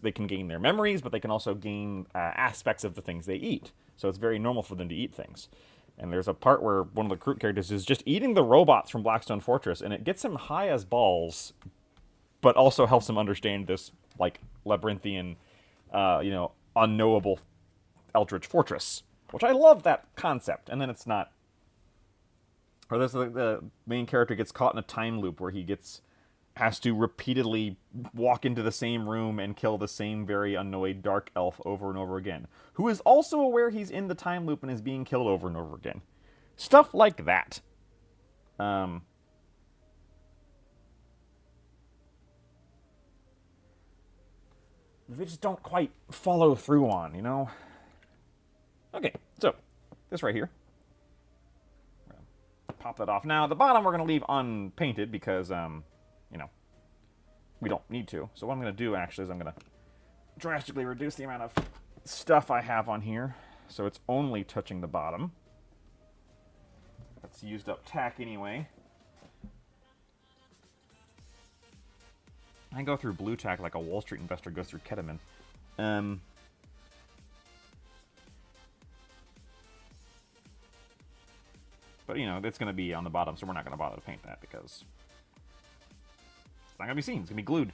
they can gain their memories, but they can also gain aspects of the things they eat. So it's very normal for them to eat things. And there's a part where one of the recruit characters is just eating the robots from Blackstone Fortress, and it gets him high as balls, but also helps him understand this, like, labyrinthian, unknowable Eldritch Fortress. Which I love that concept. And then it's not... Or there's the main character gets caught in a time loop where he has to repeatedly walk into the same room and kill the same very annoyed dark elf over and over again, who is also aware he's in the time loop and is being killed over and over again. Stuff like that. They just don't quite follow through on, you know? Okay, so, this right here. Pop that off. Now, the bottom we're going to leave unpainted because, we don't need to. So what I'm going to do, actually, is I'm going to drastically reduce the amount of stuff I have on here, so it's only touching the bottom. That's used up tack anyway. I go through blue tack like a Wall Street investor goes through ketamine. But, it's going to be on the bottom, so we're not going to bother to paint that because it's not going to be seen. It's going to be glued.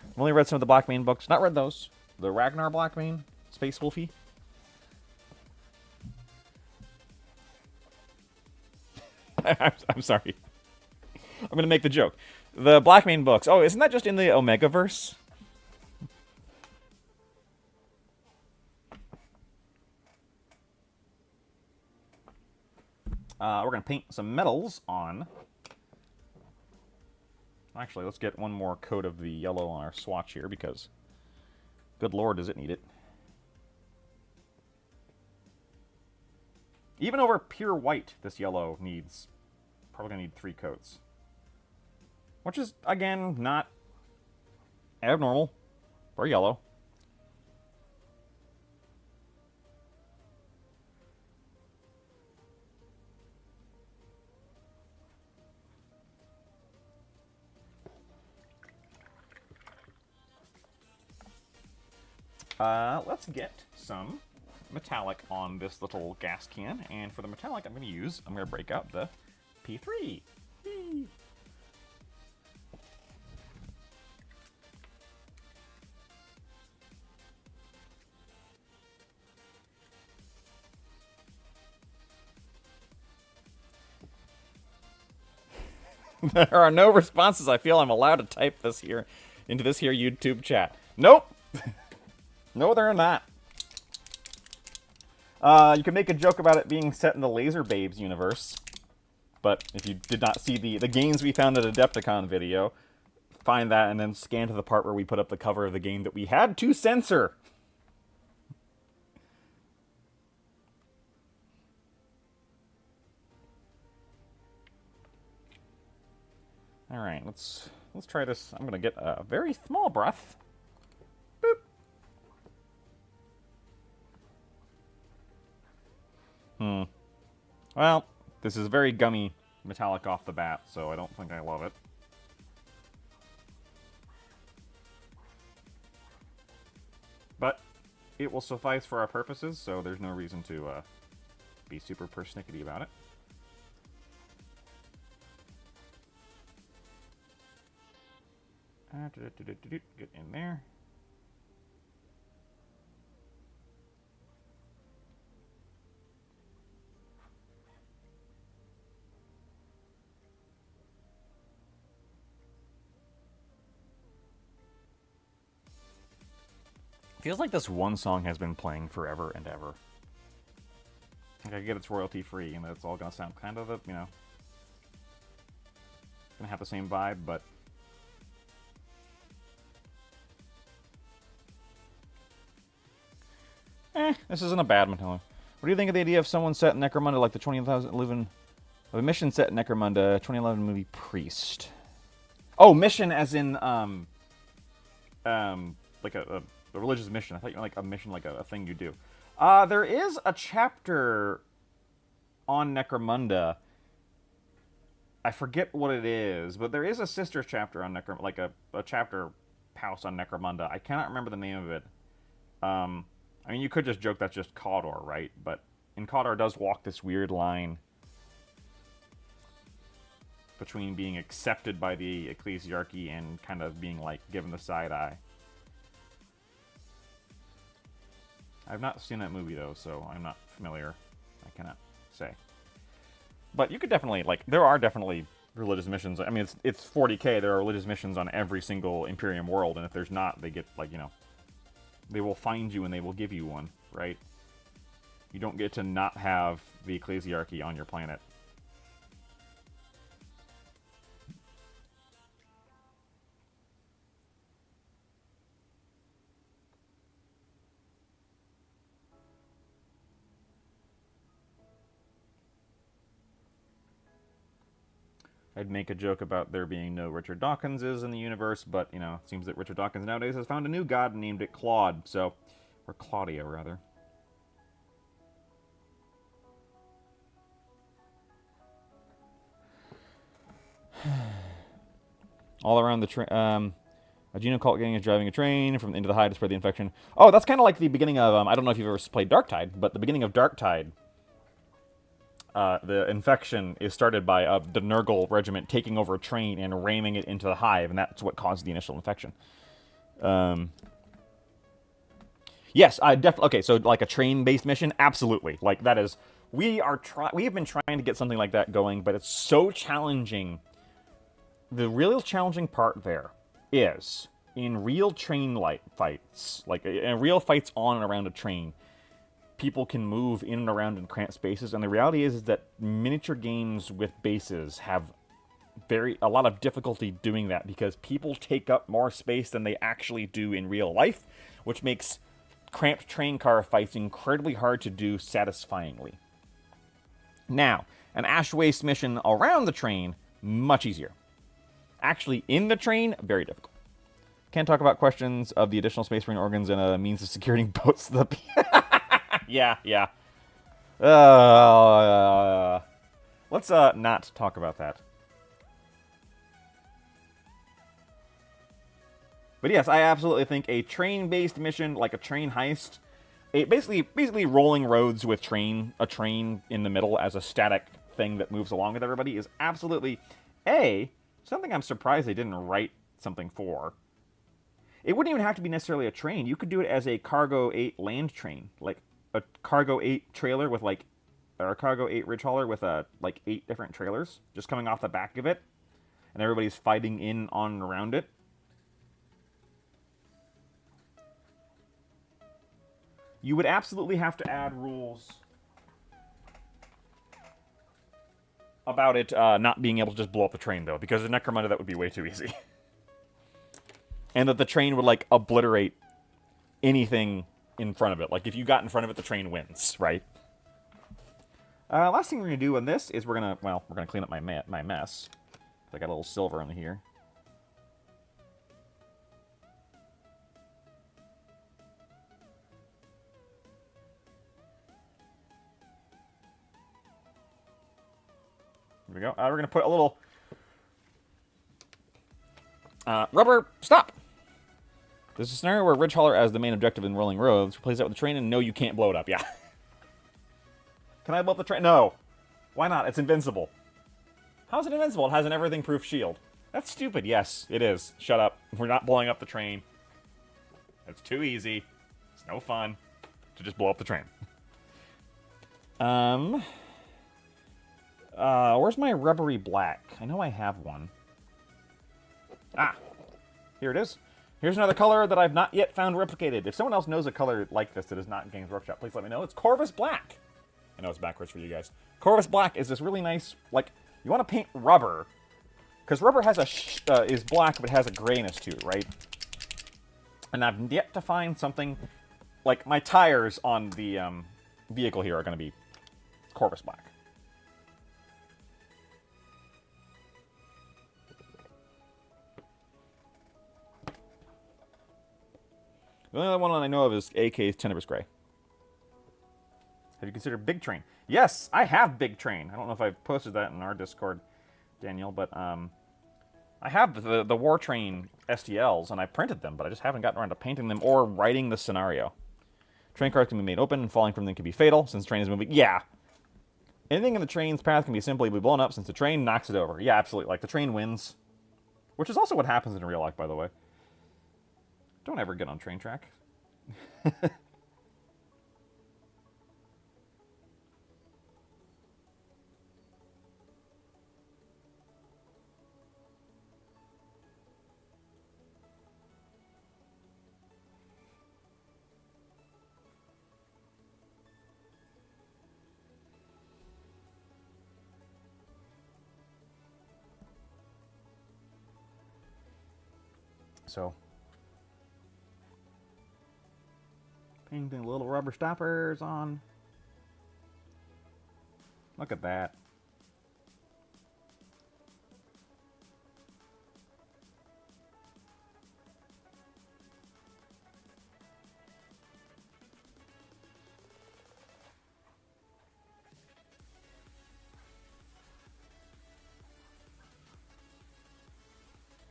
I've only read some of the Blackmane books. Not read those. The Ragnar Blackmane, Space Wolfie. I'm sorry. I'm going to make the joke. The Blackmane books. Oh, isn't that just in the Omegaverse? We're going to paint some metals on. Actually, let's get one more coat of the yellow on our swatch here because, good lord, does it need it. Even over pure white, this yellow needs, probably going to need 3 coats. Which is, again, not abnormal for yellow. Let's get some metallic on this little gas can. And for the metallic I'm going to break out the P3. Whee! There are no responses. I feel I'm allowed to type this here into this here YouTube chat. Nope. No, they're not. You can make a joke about it being set in the Laser Babes universe. But if you did not see the games we found at Adepticon video, find that and then scan to the part where we put up the cover of the game that we had to censor. All right, let's try this. I'm gonna get a very small breath. Boop. Well, this is very gummy metallic off the bat, so I don't think I love it. But it will suffice for our purposes, so there's no reason to be super persnickety about it. Get in there. Feels like this one song has been playing forever and ever. Like I get it's royalty free, and it's all gonna sound kind of gonna have the same vibe, but this isn't a bad Metallic. What do you think of the idea of someone set in Necromunda like the 2011 a mission set in Necromunda 2011 movie Priest? Oh, mission as in like a religious mission. I thought you meant like a mission, like a thing you do. There is a chapter on Necromunda. I forget what it is, but there is a sister chapter on Necromunda, like a chapter house on Necromunda. I cannot remember the name of it. I mean, you could just joke that's just Cawdor, right? But and Cawdor does walk this weird line between being accepted by the ecclesiarchy and kind of being, like, given the side eye. I've not seen that movie, though, so I'm not familiar. I cannot say. But you could definitely, like, there are definitely religious missions. I mean, it's 40k. There are religious missions on every single Imperium world, and if there's not, they get, like, you know, they will find you and they will give you one, right? You don't get to not have the ecclesiarchy on your planet. I'd make a joke about there being no Richard Dawkinses in the universe, but, you know, it seems that Richard Dawkins nowadays has found a new god and named it Claude, so... Or Claudia, rather. All around the train... a Genocult gang is driving a train from into the Hive to spread the infection. Oh, that's kind of like the beginning of... I don't know if you've ever played Darktide, but the beginning of Darktide... the infection is started by the Nurgle regiment taking over a train and ramming it into the Hive, and that's what caused the initial infection. Yes, I definitely... Okay, so like a train-based mission? Absolutely. Like, that is... We have been trying to get something like that going, but it's so challenging. The real challenging part there is, in real train fights, like in real fights on and around a train, people can move in and around in cramped spaces, and the reality is that miniature games with bases have a lot of difficulty doing that because people take up more space than they actually do in real life, which makes cramped train car fights incredibly hard to do satisfyingly. Now, an ash waste mission around the train, much easier. Actually, in the train, very difficult. Can't talk about questions of the additional Space Marine organs and a means of securing boats to the... Yeah. Let's not talk about that. But yes, I absolutely think a train-based mission, like a train heist, basically rolling roads with a train in the middle as a static thing that moves along with everybody is absolutely, something I'm surprised they didn't write something for. It wouldn't even have to be necessarily a train. You could do it as a Cargo 8 land train, like a Cargo 8 trailer with or a Cargo 8 ridge hauler with 8 different trailers just coming off the back of it, and everybody's fighting in, on, and around it. You would absolutely have to add rules about it not being able to just blow up the train, though, because in Necromunda that would be way too easy. And that the train would, like, obliterate anything in front of it. Like, if you got in front of it, the train wins, right? Last thing we're going to do on this is we're going to clean up my mess. I got a little silver in here. Here we go. We're going to put a little... rubber, stop! There's a scenario where Ridge Hauler as the main objective in rolling roads. Replace that with a train, and no, you can't blow it up. Yeah. Can I blow up the train? No. Why not? It's invincible. How is it invincible? It has an everything-proof shield. That's stupid. Yes, it is. Shut up. We're not blowing up the train. It's too easy. It's no fun to just blow up the train. Where's my rubbery black? I know I have one. Ah, here it is. Here's another color that I've not yet found replicated. If someone else knows a color like this that is not in Games Workshop, please let me know. It's Corvus Black. I know it's backwards for you guys. Corvus Black is this really nice, like, you want to paint rubber, because rubber has is black, but has a grayness to it, right? And I've yet to find something, like, my tires on the vehicle here are going to be Corvus Black. The only other one I know of is AK's Tenebrous Gray. Have you considered Big Train? Yes, I have Big Train. I don't know if I've posted that in our Discord, Daniel, but I have the War Train STLs, and I printed them, but I just haven't gotten around to painting them or writing the scenario. Train cars can be made open, and falling from them can be fatal, since the train is moving. Yeah. Anything in the train's path can be simply blown up, since the train knocks it over. Yeah, absolutely. Like, the train wins. Which is also what happens in real life, by the way. Don't ever get on train track. So, painting little rubber stoppers on. Look at that.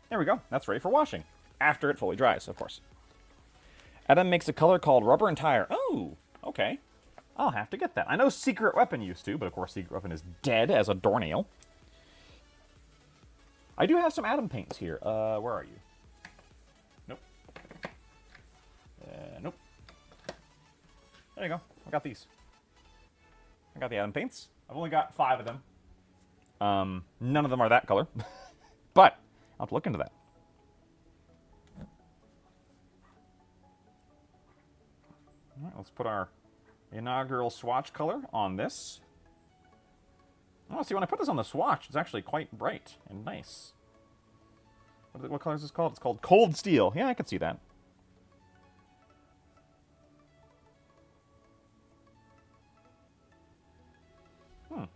There we go. That's ready for washing. After it fully dries, of course. Adam makes a color called Rubber and Tire. Oh, okay. I'll have to get that. I know Secret Weapon used to, but of course Secret Weapon is dead as a doornail. I do have some Adam paints here. Where are you? Nope. Nope. There you go. I got these. I got the Adam paints. I've only got 5 of them. None of them are that color. But I'll have to look into that. All right, let's put our inaugural swatch color on this. Oh, see, when I put this on the swatch, it's actually quite bright and nice. What color is this called? It's called Cold Steel. Yeah, I can see that. Oh,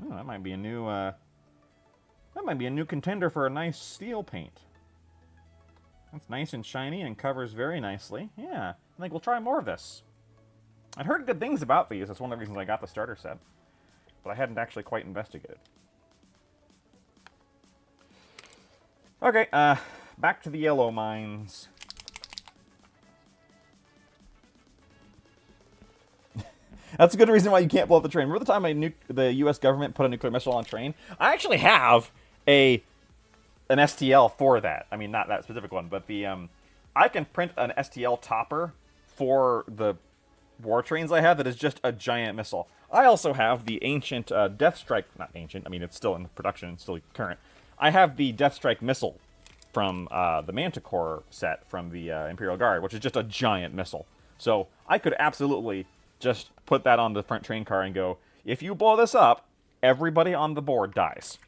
that might be a new. That might be a new contender for a nice steel paint. That's nice and shiny and covers very nicely. Yeah, I think we'll try more of this. I'd heard good things about these. That's one of the reasons I got the starter set. But I hadn't actually quite investigated. Okay, back to the yellow mines. That's a good reason why you can't blow up the train. Remember the time the U.S. government put a nuclear missile on a train? I actually have an STL for that. I mean, not that specific one, but the I can print an STL topper for the war trains I have that is just a giant missile. I also have the ancient Death Strike, not ancient, I mean, it's still in production, it's still current. I have the Death Strike missile from the Manticore set from the Imperial Guard, which is just a giant missile. So I could absolutely just put that on the front train car and go, if you blow this up, everybody on the board dies.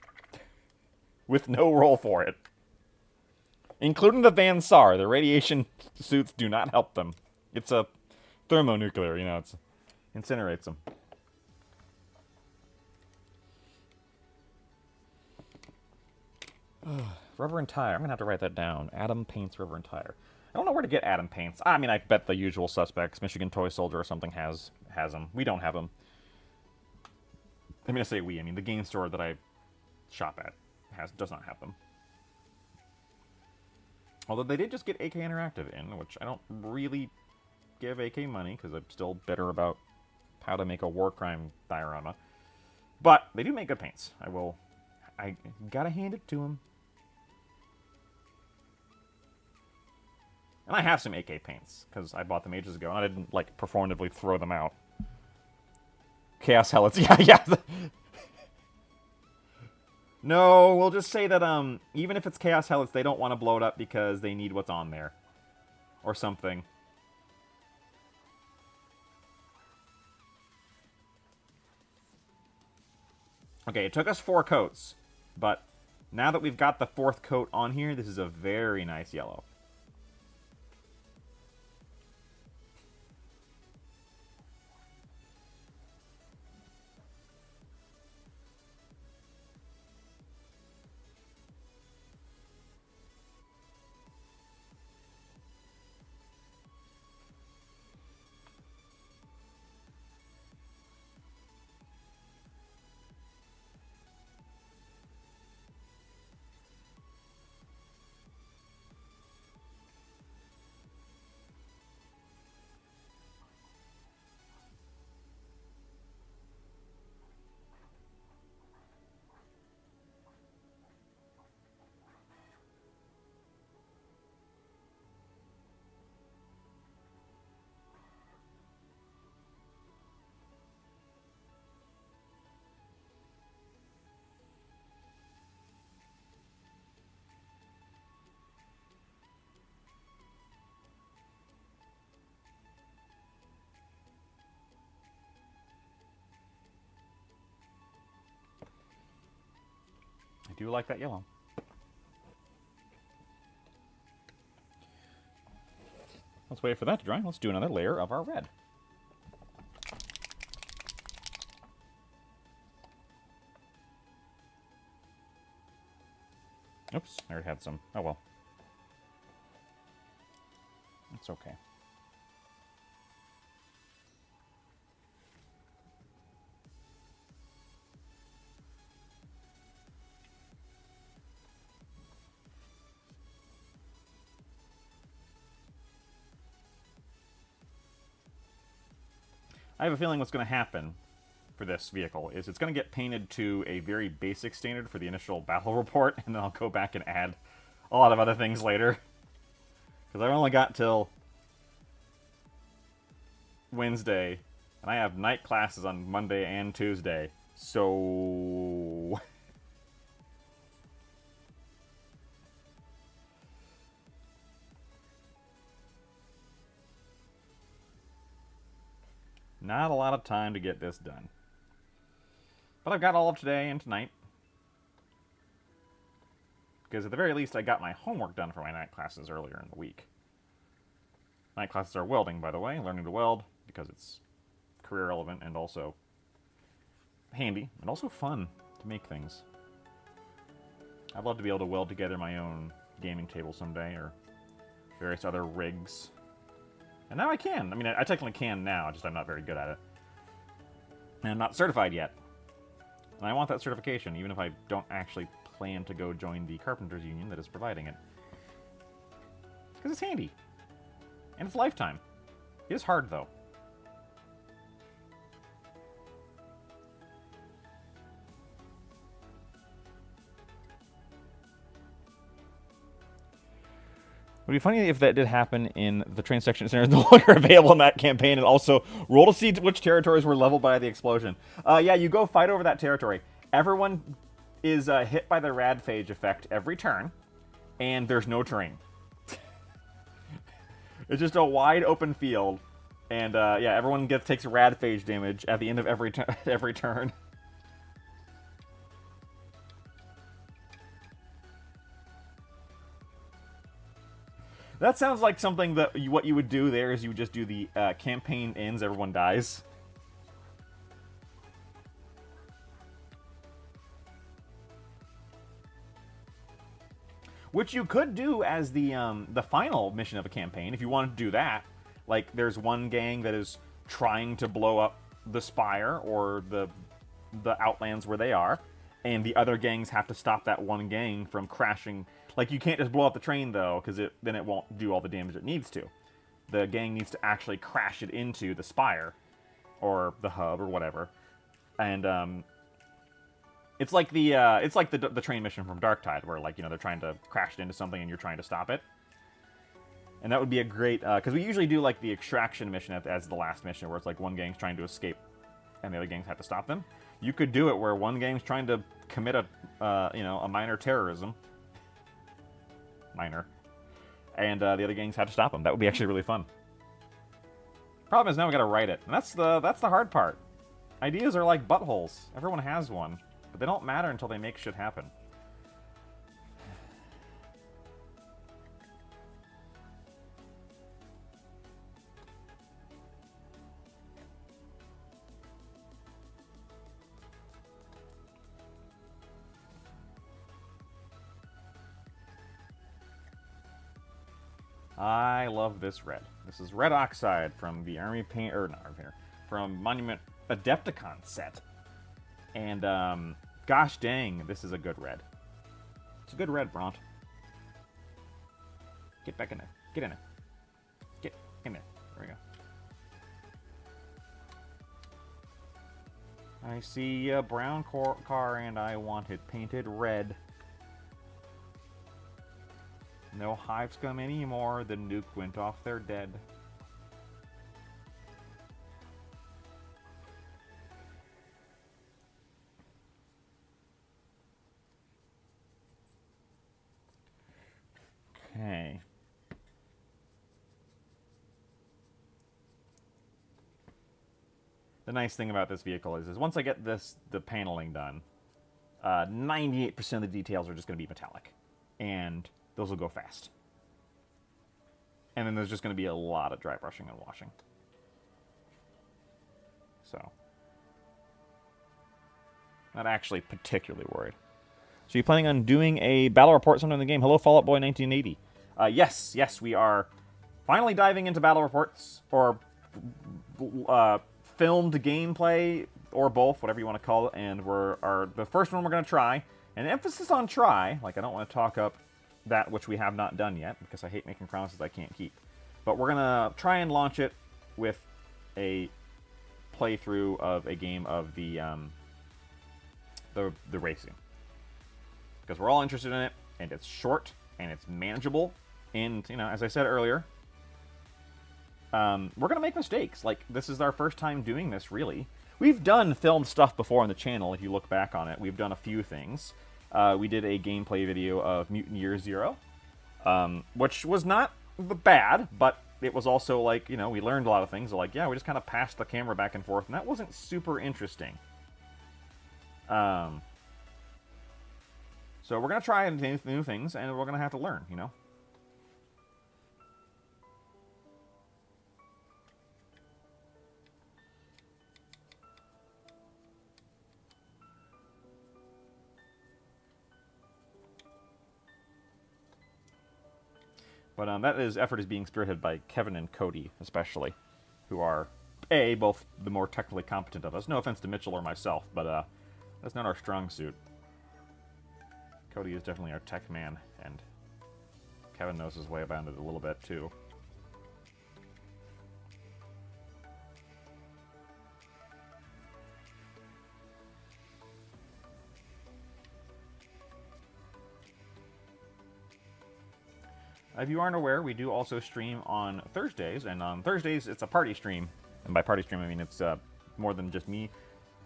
With no roll for it. Including the Van Sar. The radiation suits do not help them. It's a thermonuclear, you know, it incinerates them. Rubber and Tire. I'm going to have to write that down. Adam paints Rubber and Tire. I don't know where to get Adam paints. I mean, I bet the usual suspects. Michigan Toy Soldier or something has them. We don't have them. I mean, I say we. I mean, the game store that I shop at does not have them. Although they did just get AK Interactive in, which I don't really give AK money, because I'm still bitter about how to make a war crime diorama. But they do make good paints. I gotta hand it to them. And I have some AK paints, because I bought them ages ago, and I didn't, like, performatively throw them out. Chaos Helots. Yeah. No, we'll just say that, even if it's Chaos Helots, they don't want to blow it up because they need what's on there. Or something. Okay, it took us 4 coats, but now that we've got the 4th coat on here, this is a very nice yellow. I do like that yellow. Let's wait for that to dry. Let's do another layer of our red. Oops, I already had some. Oh well. It's okay. I have a feeling what's going to happen for this vehicle is it's going to get painted to a very basic standard for the initial battle report, and then I'll go back and add a lot of other things later. Because I've only got till Wednesday, and I have night classes on Monday and Tuesday, so... not a lot of time to get this done. But I've got all of today and tonight. Because at the very least, I got my homework done for my night classes earlier in the week. Night classes are welding, by the way, learning to weld, because it's career relevant and also handy, and also fun to make things. I'd love to be able to weld together my own gaming table someday, or various other rigs. And now I can. I mean, I technically can now, just I'm not very good at it. And I'm not certified yet. And I want that certification, even if I don't actually plan to go join the Carpenters Union that is providing it. Because it's handy. And it's lifetime. It is hard, though. It would be funny if that did happen in the train section center is no longer available in that campaign, and also roll to see which territories were leveled by the explosion. Yeah, you go fight over that territory. Everyone is hit by the radphage effect every turn, and there's no terrain. It's just a wide open field, and yeah, everyone takes radphage damage at the end of every turn. That sounds like something that what you would do there is you would just do the campaign ends, everyone dies. Which you could do as the final mission of a campaign if you wanted to do that. Like there's one gang that is trying to blow up the Spire or the Outlands where they are, and the other gangs have to stop that one gang from crashing. Like, you can't just blow up the train, though, because then it won't do all the damage it needs to. The gang needs to actually crash it into the Spire, or the hub, or whatever. And, it's like the train mission from Darktide, where, like, you know, they're trying to crash it into something and you're trying to stop it. And that would be a great, because we usually do, like, the extraction mission as the last mission, where it's like one gang's trying to escape and the other gangs have to stop them. You could do it where one gang's trying to commit a minor terrorism. And the other gangs had to stop them. That would be actually really fun. Problem is now we gotta write it. And that's the hard part. Ideas are like buttholes. Everyone has one. But they don't matter until they make shit happen. I love this red. This is Red Oxide from the Army Paint, or not Army Painter, from Monument Adepticon set. And, gosh dang, this is a good red. It's a good red, Bront. Get back in there. Get in there. Get in there. There we go. I see a brown car and I want it painted red. No Hive scum anymore. The nuke went off. They're dead. Okay. The nice thing about this vehicle is once I get the paneling done, 98% of the details are just going to be metallic, and those will go fast. And then there's just going to be a lot of dry brushing and washing. So, not actually particularly worried. So you planning on doing a battle report sometime in the game? Hello, Fallout Boy 1980. Yes, we are finally diving into battle reports, or filmed gameplay, or both, whatever you want to call it. And the first one we're going to try, and emphasis on try, like I don't want to talk up that which we have not done yet, because I hate making promises I can't keep. But we're going to try and launch it with a playthrough of a game of the racing. Because we're all interested in it, and it's short, and it's manageable, and, you know, as I said earlier, we're going to make mistakes. Like, this is our first time doing this, really. We've done filmed stuff before on the channel, if you look back on it. We've done a few things. We did a gameplay video of Mutant Year Zero, which was not bad, but it was also, like, you know, we learned a lot of things. Like, yeah, we just kind of passed the camera back and forth, and that wasn't super interesting. So we're going to try new things, and we're going to have to learn, you know? But effort is being spearheaded by Kevin and Cody, especially, who are, both the more technically competent of us. No offense to Mitchell or myself, but that's not our strong suit. Cody is definitely our tech man, and Kevin knows his way around it a little bit, too. If you aren't aware, we do also stream on Thursdays, and on Thursdays it's a party stream. And by party stream, I mean it's more than just me.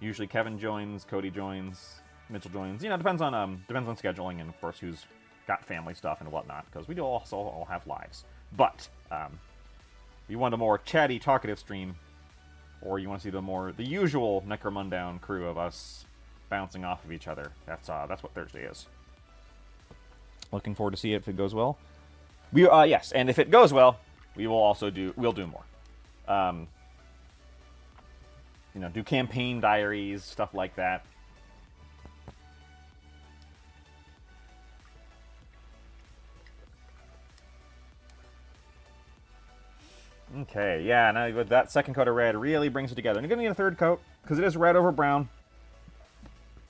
Usually Kevin joins, Cody joins, Mitchell joins. You know, depends on scheduling, and of course who's got family stuff and whatnot, because we do also all have lives. But if you want a more chatty, talkative stream, or you want to see the usual Necromundown crew of us bouncing off of each other, that's what Thursday is. Looking forward to see it if it goes well. Yes, and if it goes well, we'll do more. You know, do campaign diaries, stuff like that. Okay, yeah, now with that second coat of red really brings it together. And you're going to need a third coat, because it is red over brown.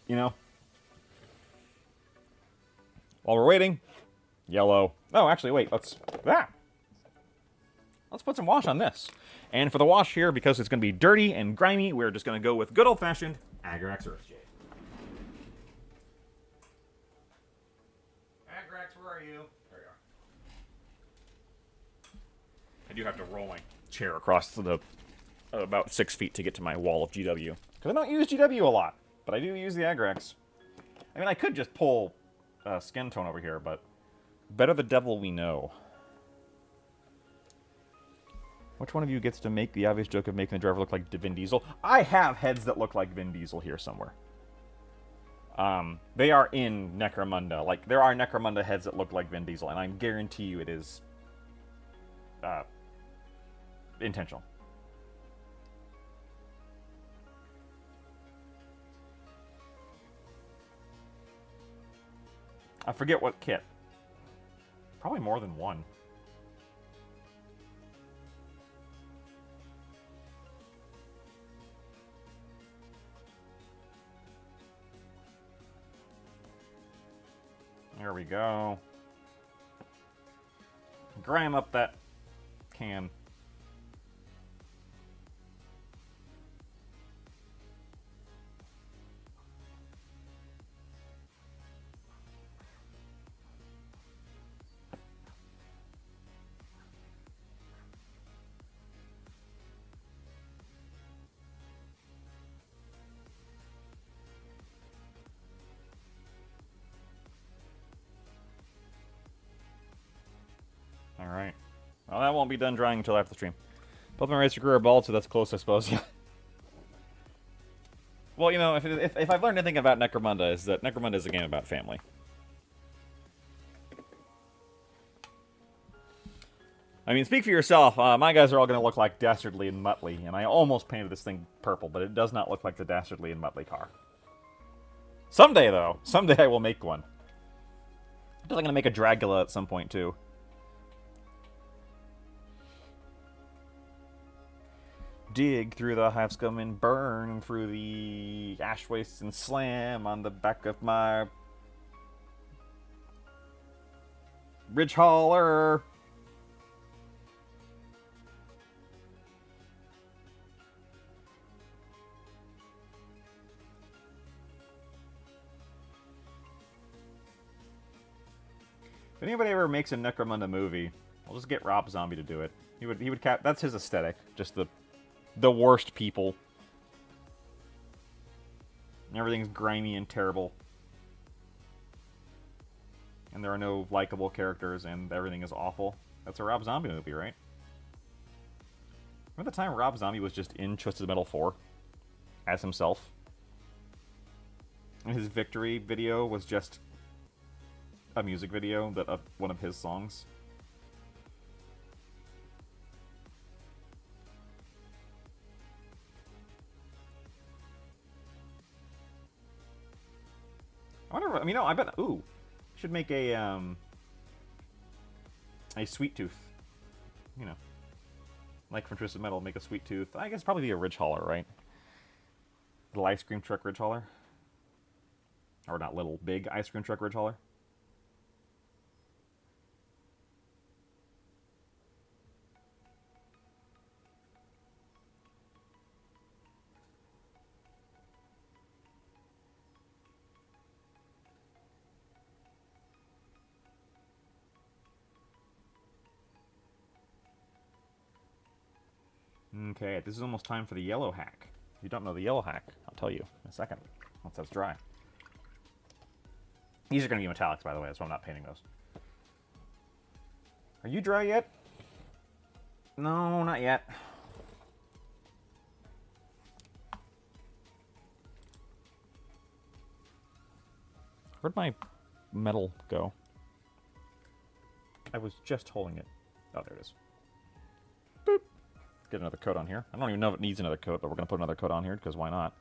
You know? While we're waiting, yellow. Oh, actually, wait, let's put some wash on this. And for the wash here, because it's going to be dirty and grimy, we're just going to go with good old-fashioned Agrax Earthshade. Agrax, where are you? There you are. I do have to roll my chair across the about 6 feet to get to my wall of GW. Because I don't use GW a lot, but I do use the Agrax. I mean, I could just pull skin tone over here, but better the devil we know. Which one of you gets to make the obvious joke of making the driver look like Vin Diesel? I have heads that look like Vin Diesel here somewhere. They are in Necromunda. Like, there are Necromunda heads that look like Vin Diesel, and I guarantee you it is intentional. I forget what kit. Probably more than one. There we go. Grime up that can. Alright. Well, that won't be done drying until after the stream. Both my racer grew are bald, so that's close, I suppose. Yeah. Well, you know, if I've learned anything about Necromunda, is that Necromunda is a game about family. I mean, speak for yourself. My guys are all going to look like Dastardly and Muttley, and I almost painted this thing purple, but it does not look like the Dastardly and Muttley car. Someday, though. Someday I will make one. I'm going to make a Dragula at some point, too. Dig through the hive scum and burn through the ash wastes and slam on the back of my ridge hauler. If anybody ever makes a Necromunda movie, we'll just get Rob Zombie to do it. He would cap. That's his aesthetic. Just the worst people. Everything's grimy and terrible. And there are no likable characters, and everything is awful. That's a Rob Zombie movie, right? Remember the time Rob Zombie was just in Twisted Metal 4? As himself? And his victory video was just a music video of one of his songs. I wonder. I mean, no. I bet. Ooh, should make a sweet tooth. You know, like from Twisted Metal, make a sweet tooth. I guess probably be a ridge hauler, right? Little ice cream truck ridge hauler, or not little, big ice cream truck ridge hauler. Okay, this is almost time for the yellow hack. If you don't know the yellow hack, I'll tell you in a second, once that's dry. These are going to be metallics, by the way, that's why I'm not painting those. Are you dry yet? No, not yet. Where'd my metal go? I was just holding it. Oh, there it is. Boop. Get another coat on here. I don't even know if it needs another coat, but we're going to put another coat on here, because why not?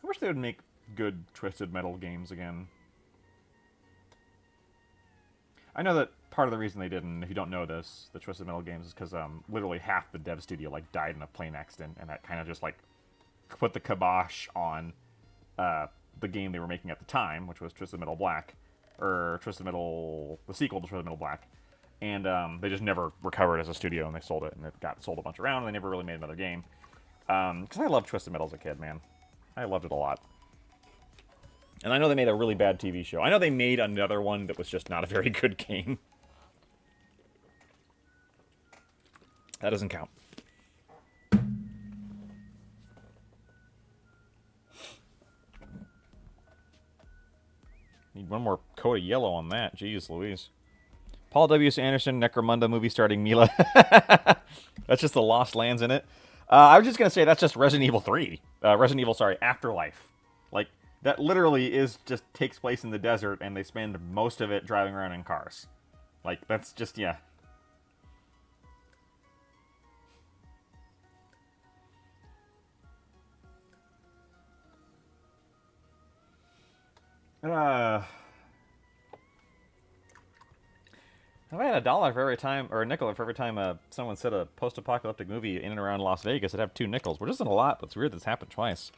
I wish they would make good Twisted Metal games again. I know that part of the reason they didn't, if you don't know this, the Twisted Metal games, is because literally half the dev studio like died in a plane accident, and that kind of just like put the kibosh on the game they were making at the time, which was Twisted Metal Black, or Twisted Metal, the sequel to Twisted Metal Black, and they just never recovered as a studio, and they sold it, and it got sold a bunch around, and they never really made another game. Because I loved Twisted Metal as a kid, man. I loved it a lot. And I know they made a really bad TV show. I know they made another one that was just not a very good game. That doesn't count. Need one more coat of yellow on that. Jeez Louise. Paul W. Anderson, Necromunda movie starting Mila. That's just the Lost Lands in it. I was just going to say that's just Resident Evil 3. Resident Evil, sorry, Afterlife. Like, that literally just takes place in the desert, and they spend most of it driving around in cars. Like, that's just, yeah. If I had $1 for every time, or a nickel for every time someone said a post-apocalyptic movie in and around Las Vegas, I'd have 2 nickels, which isn't a lot, but it's weird that's happened twice.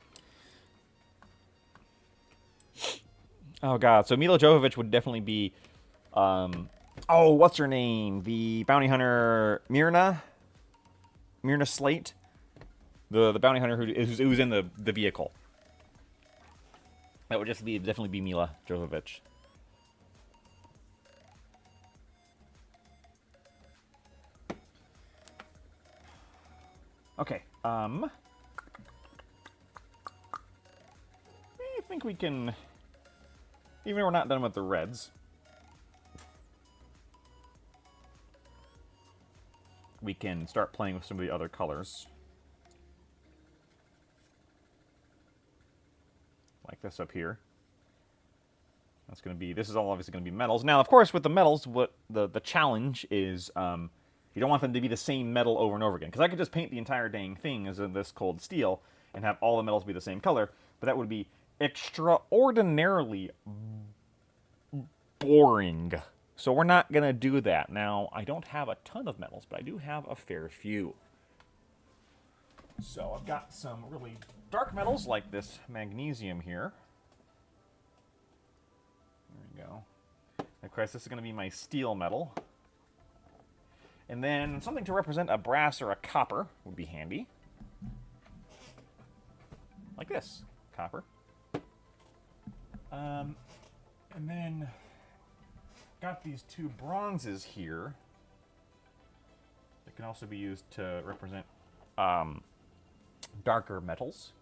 Oh, God. So Mila Jovovich would definitely be, oh, what's her name? The bounty hunter, Myrna Slate? The bounty hunter who's in the vehicle. That would just definitely be Mila Jovovich. Okay, I think we can, even if we're not done with the reds, we can start playing with some of the other colors. Like this up here. That's going to be, this is all obviously going to be metals. Now, of course, with the metals, what the challenge is, you don't want them to be the same metal over and over again. Because I could just paint the entire dang thing as this cold steel and have all the metals be the same color, but that would be extraordinarily boring. So we're not going to do that. Now, I don't have a ton of metals, but I do have a fair few. So I've got some really dark metals like this magnesium here. There we go. Of course, this is going to be my steel metal. And then something to represent a brass or a copper would be handy. Like this, copper. And then got these two bronzes here that can also be used to represent darker metals.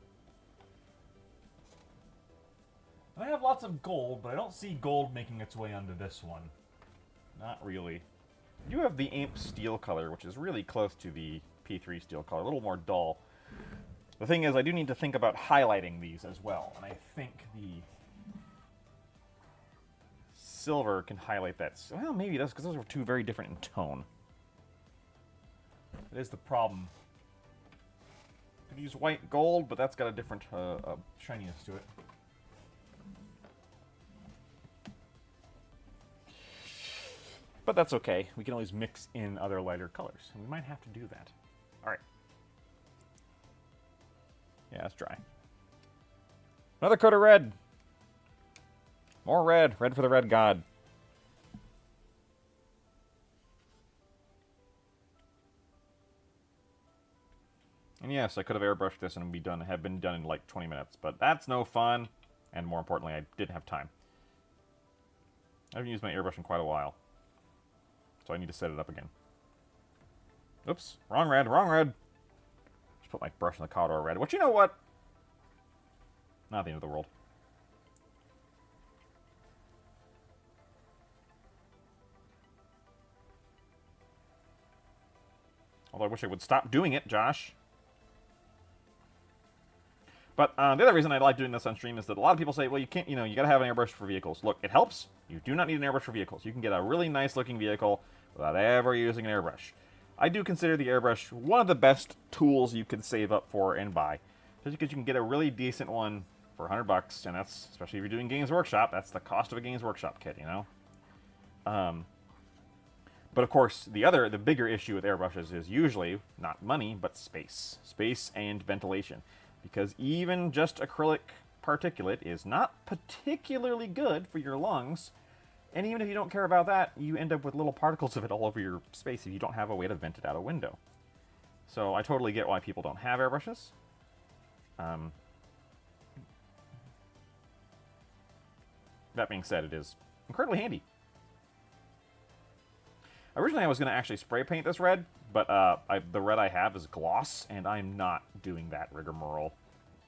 And I have lots of gold, but I don't see gold making its way onto this one. Not really. I do have the Amp steel color, which is really close to the P3 steel color, a little more dull. The thing is, I do need to think about highlighting these as well, and I think the silver can highlight that. Well, maybe that's because those are two very different in tone. That is the problem. Could use white gold, but that's got a different shininess to it. But that's okay. We can always mix in other lighter colors, and we might have to do that. All right. Yeah, it's dry. Another coat of red. More red. Red for the red god. And yes, I could have airbrushed this and it would be done, have been done in like 20 minutes, but that's no fun. And more importantly, I didn't have time. I haven't used my airbrush in quite a while. So I need to set it up again. Oops, wrong red, wrong red. Just put my brush in the Commodore red, which, you know what? Not the end of the world. Although I wish I would stop doing it, Josh. But the other reason I like doing this on stream is that a lot of people say, well, you can't, you gotta have an airbrush for vehicles. Look, it helps. You do not need an airbrush for vehicles. You can get a really nice looking vehicle without ever using an airbrush. I do consider the airbrush one of the best tools you can save up for and buy. Just because you can get a really decent one for $100, and that's, especially if you're doing Games Workshop, that's the cost of a Games Workshop kit, But of course, the bigger issue with airbrushes is usually not money, but space. Space and ventilation. Because even just acrylic particulate is not particularly good for your lungs. And even if you don't care about that, you end up with little particles of it all over your space if you don't have a way to vent it out a window. So I totally get why people don't have airbrushes. That being said, it is incredibly handy. Originally, I was going to actually spray paint this red, but the red I have is gloss, and I'm not doing that rigmarole.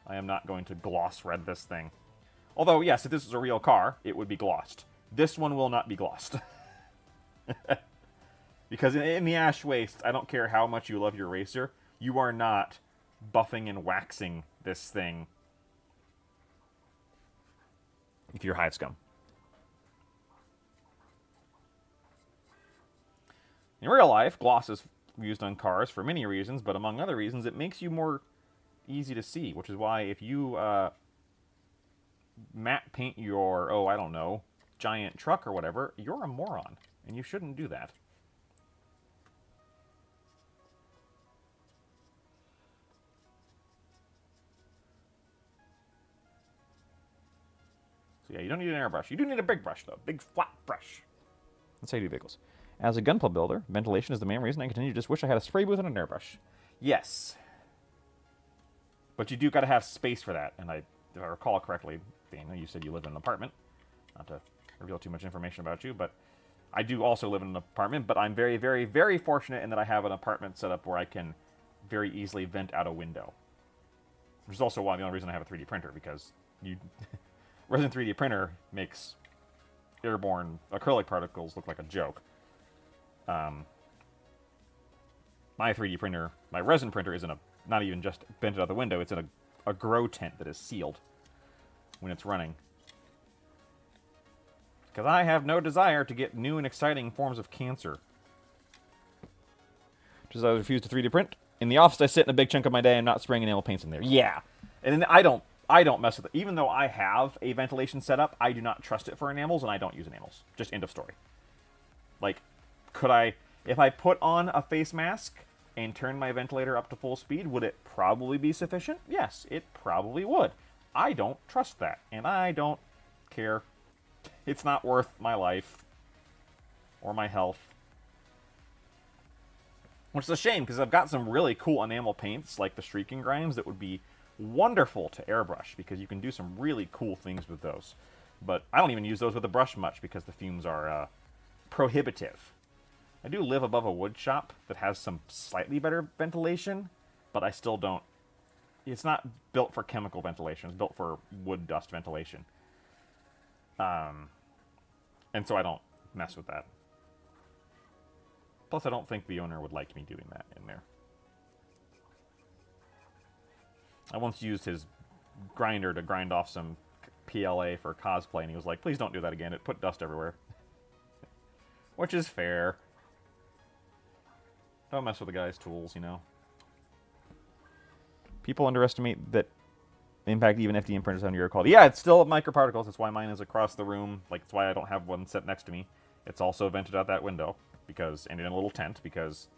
I am not going to gloss red this thing. Although, yes, if this was a real car, it would be glossed. This one will not be glossed. Because in the ash waste, I don't care how much you love your racer, you are not buffing and waxing this thing if you're Hive scum. In real life, gloss is used on cars for many reasons, but among other reasons, it makes you more easy to see, which is why if you matte paint your, I don't know, giant truck or whatever, you're a moron, and you shouldn't do that. So yeah, you don't need an airbrush. You do need a big brush, though. Big, flat brush. That's how you do vehicles. As a gunpla builder, ventilation is the main reason I continue to just wish I had a spray booth and an airbrush. Yes. But you do got to have space for that. And if I recall correctly, Dana, you said you live in an apartment. Not to reveal too much information about you, but I do also live in an apartment. But I'm very, very, very fortunate in that I have an apartment set up where I can very easily vent out a window. Which is also why the only reason I have a 3D printer, because resin 3D printer makes airborne acrylic particles look like a joke. my 3D printer, my resin printer, is in a not even just vented out the window. It's in a grow tent that is sealed when it's running. Because I have no desire to get new and exciting forms of cancer. Just I refuse to 3D print. In the office, I sit in a big chunk of my day and not spraying enamel paints in there. Yeah, and I don't mess with it. Even though I have a ventilation setup, I do not trust it for enamels, and I don't use enamels. Just end of story. Like, could I, if I put on a face mask and turn my ventilator up to full speed, would it probably be sufficient? Yes, it probably would. I don't trust that, and I don't care. It's not worth my life or my health. Which is a shame, because I've got some really cool enamel paints, like the Streaking Grimes, that would be wonderful to airbrush, because you can do some really cool things with those. But I don't even use those with a brush much, because the fumes are prohibitive. I do live above a wood shop that has some slightly better ventilation, but I still don't. It's not built for chemical ventilation. It's built for wood dust ventilation. And so I don't mess with that. Plus, I don't think the owner would like me doing that in there. I once used his grinder to grind off some PLA for cosplay, and he was like, please don't do that again. It put dust everywhere. Which is fair. Don't mess with the guy's tools, you know. People underestimate that impact even FDM printers on your quality. Yeah, it's still microparticles. That's why mine is across the room. Like, that's why I don't have one set next to me. It's also vented out that window, because, and in a little tent, because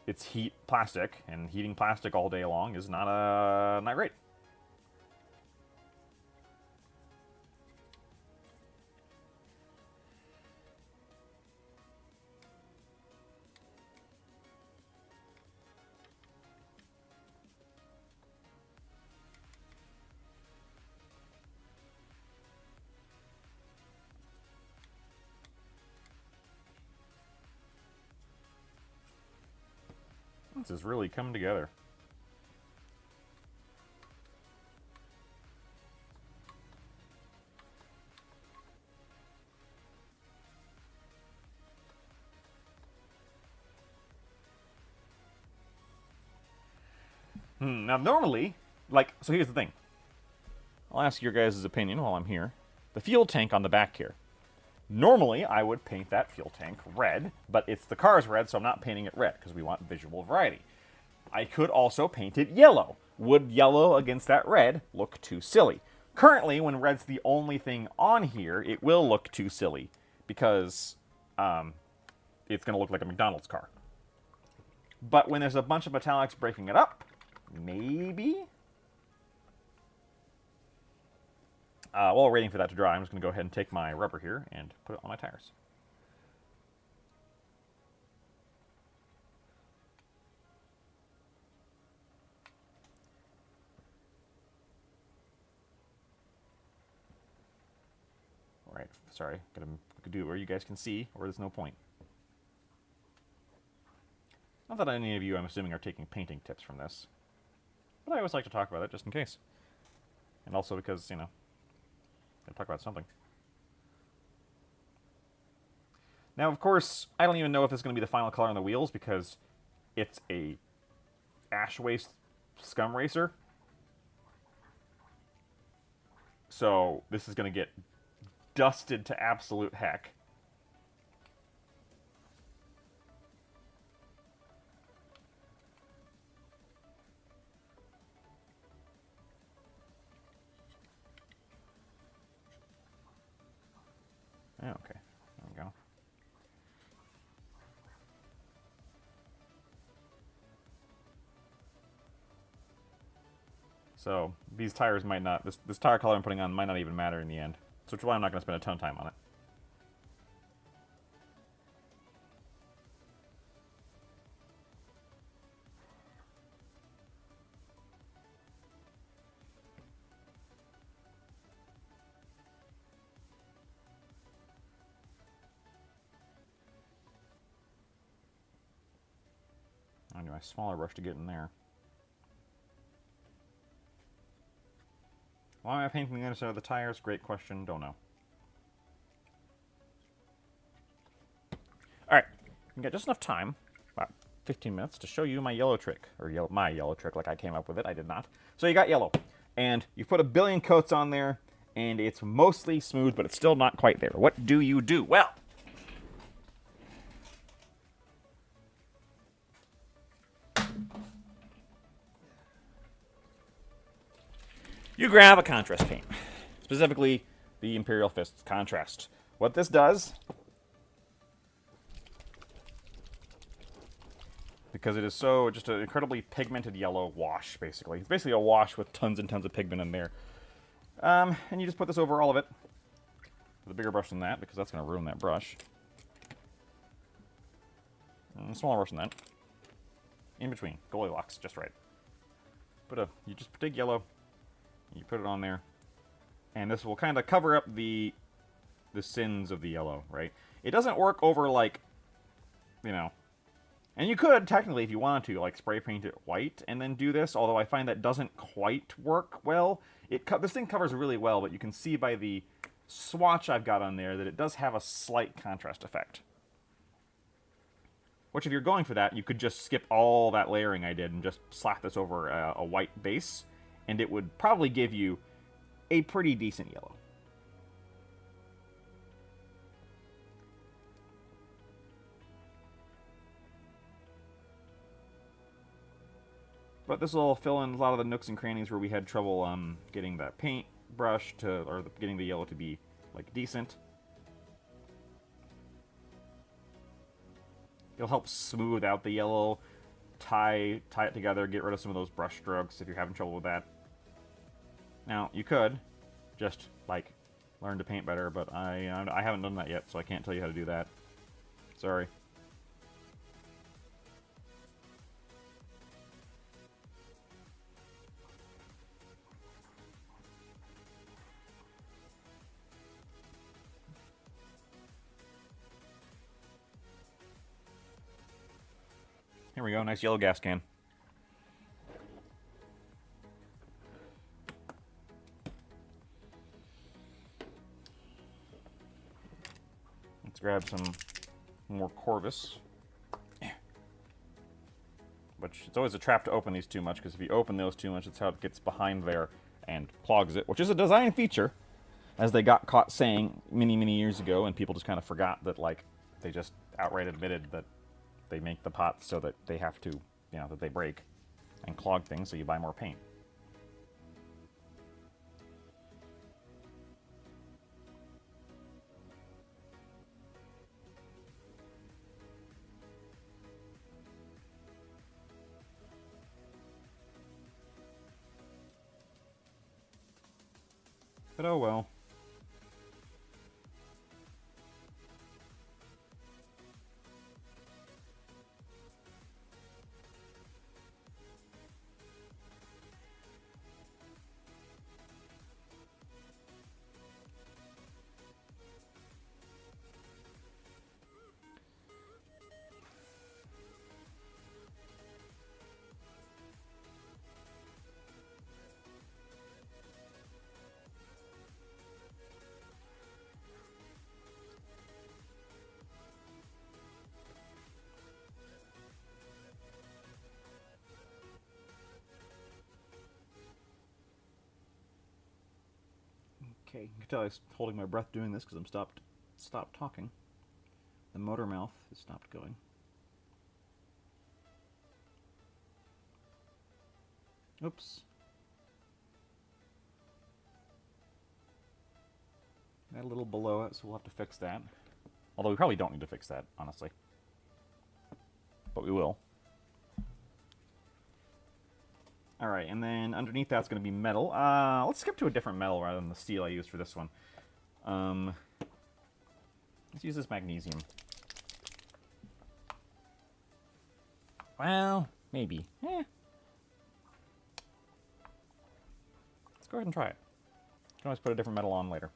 it's heat plastic, and heating plastic all day long is not great. This is really coming together. Now, normally, like, so here's the thing. I'll ask your guys' opinion while I'm here. The fuel tank on the back here. Normally, I would paint that fuel tank red, but it's the car's red, so I'm not painting it red, because we want visual variety. I could also paint it yellow. Would yellow against that red look too silly? Currently, when red's the only thing on here, it will look too silly, because it's going to look like a McDonald's car. But when there's a bunch of metallics breaking it up, maybe? While we're waiting for that to dry, I'm just going to go ahead and take my rubber here and put it on my tires. Alright, sorry. Gotta do it where you guys can see, or there's no point. Not that any of you, I'm assuming, are taking painting tips from this. But I always like to talk about it, just in case. And also because, you know, gotta talk about something. Now, of course, I don't even know if this is going to be the final color on the wheels, because it's a ash waste scum racer. So this is going to get dusted to absolute heck. Okay, there we go. So these tires might not, this tire color I'm putting on might not even matter in the end. So which is why I'm not going to spend a ton of time on it. I need my smaller brush to get in there. Why am I painting the underside of the tires? Great question. Don't know. Alright. We got just enough time, about 15 minutes to show you my yellow trick, or my yellow trick, like I came up with it. I did not. So you got yellow, and you've put a billion coats on there, and it's mostly smooth, but it's still not quite there. What do you do? Well, you grab a contrast paint, specifically the Imperial Fist Contrast. What this does, because it is so just an incredibly pigmented yellow wash, basically. It's basically a wash with tons and tons of pigment in there. And you just put this over all of it with a bigger brush than that, because that's going to ruin that brush. And a smaller brush than that. In between. Goldilocks, just right. You just take yellow, you put it on there, and this will kind of cover up the sins of the yellow, right? It doesn't work over, like, you know... And you could, technically, if you wanted to, like, spray paint it white and then do this, although I find that doesn't quite work well. This thing covers really well, but you can see by the swatch I've got on there that it does have a slight contrast effect. Which, if you're going for that, you could just skip all that layering I did and just slap this over a white base, and it would probably give you a pretty decent yellow. But this will fill in a lot of the nooks and crannies where we had trouble getting that paint brush or getting the yellow to be, like, decent. It'll help smooth out the yellow, tie it together, get rid of some of those brush strokes if you're having trouble with that. Now, you could just, like, learn to paint better, but I haven't done that yet, so I can't tell you how to do that. Sorry. Here we go, nice yellow gas can. Let's grab some more Corvus. Which, it's always a trap to open these too much, because if you open those too much, it's how it gets behind there and clogs it, which is a design feature, as they got caught saying many, many years ago, and people just kind of forgot that, like, they just outright admitted that they make the pots so that they have to, you know, that they break and clog things, so you buy more paint. But oh well. Okay, you can tell I was holding my breath doing this because I'm stopped talking. The motor mouth has stopped going. Oops. Got a little below it, so we'll have to fix that. Although we probably don't need to fix that, honestly. But we will. Alright, and then underneath that's going to be metal. Let's skip to a different metal rather than the steel I used for this one. Let's use this magnesium. Well, maybe. Let's go ahead and try it. You can always put a different metal on later.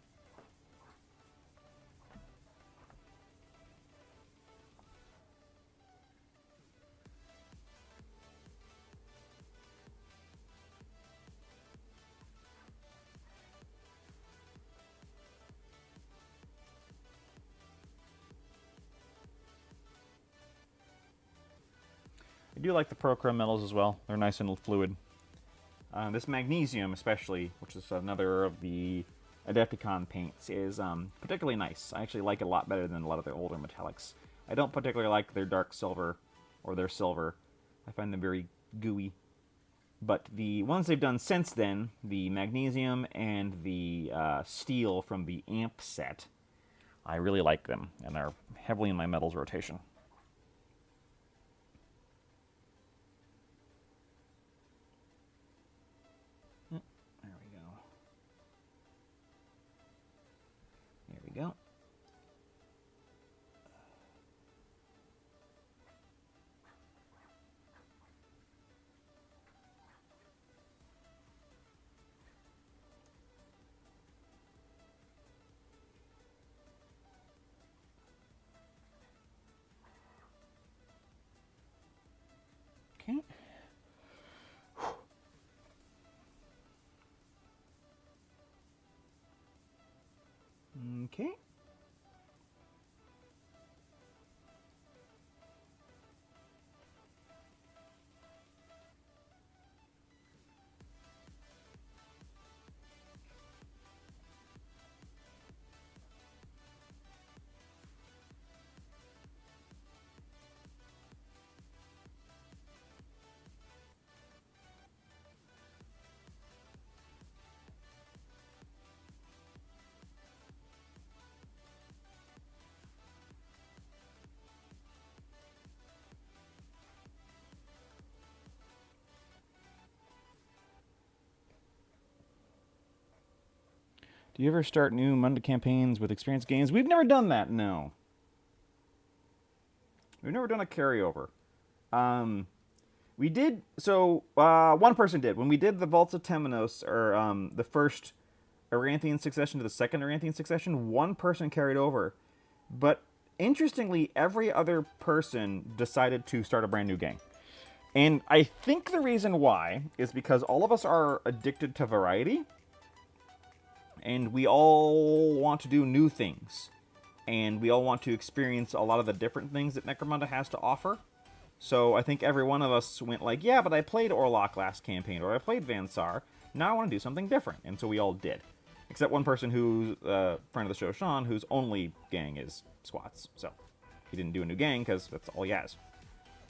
do like the Prochrome metals as well. They're nice and fluid. This magnesium, especially, which is another of the Adepticon paints, is particularly nice. I actually like it a lot better than a lot of their older metallics. I don't particularly like their dark silver or their silver. I find them very gooey. But the ones they've done since then, the magnesium and the steel from the amp set, I really like them, and they're heavily in my metals rotation. There we go. There we go. Okay. Okay. Do you ever start new Monday campaigns with experienced games? We've never done that, no. We've never done a carryover. We did, so one person did. When we did the Vaults of Temenos, or the first Aranthian succession to the second Aranthian succession, one person carried over. But interestingly, every other person decided to start a brand new game. And I think the reason why is because all of us are addicted to variety. And we all want to do new things. And we all want to experience a lot of the different things that Necromunda has to offer. So I think every one of us went like, yeah, but I played Orlok last campaign, or I played Vansar. Now I want to do something different. And so we all did. Except one person who's a friend of the show, Sean, whose only gang is squats. So he didn't do a new gang because that's all he has.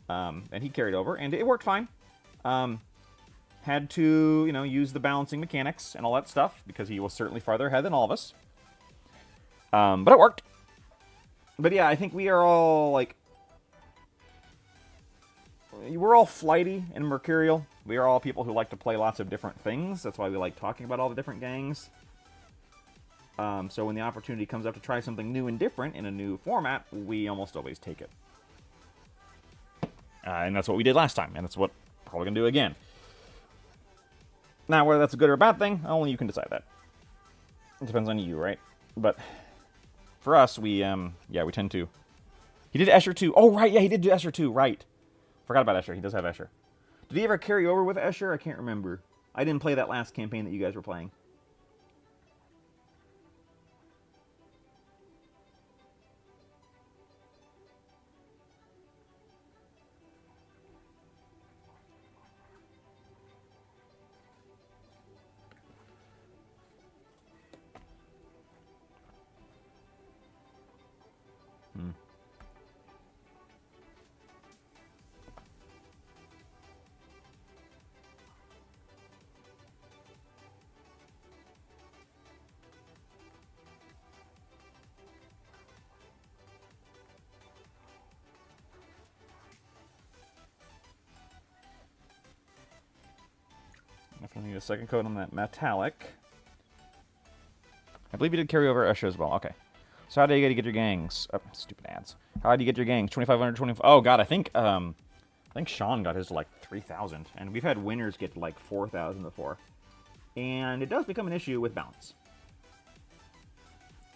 And he carried over, and it worked fine. Had to, use the balancing mechanics and all that stuff, because he was certainly farther ahead than all of us. But it worked. But yeah, I think we are all, we're all flighty and mercurial. We are all people who like to play lots of different things. That's why we like talking about all the different gangs. So when the opportunity comes up to try something new and different in a new format, we almost always take it. And that's what we did last time, and that's what we're probably going to do again. Now, whether that's a good or a bad thing, only you can decide that. It depends on you, right? But for us, we tend to. He did Escher too. Oh, right, yeah, he did do Escher too, right. Forgot about Escher. He does have Escher. Did he ever carry over with Escher? I can't remember. I didn't play that last campaign that you guys were playing. Definitely need a second coat on that metallic. I believe you did carry over Escher as well. Okay. So how do you get your gangs? Oh, stupid ads. How do you get your gangs? 2,500, 25. Oh god, I think Sean got his to like 3,000, and we've had winners get to like 4,000 before. And it does become an issue with balance,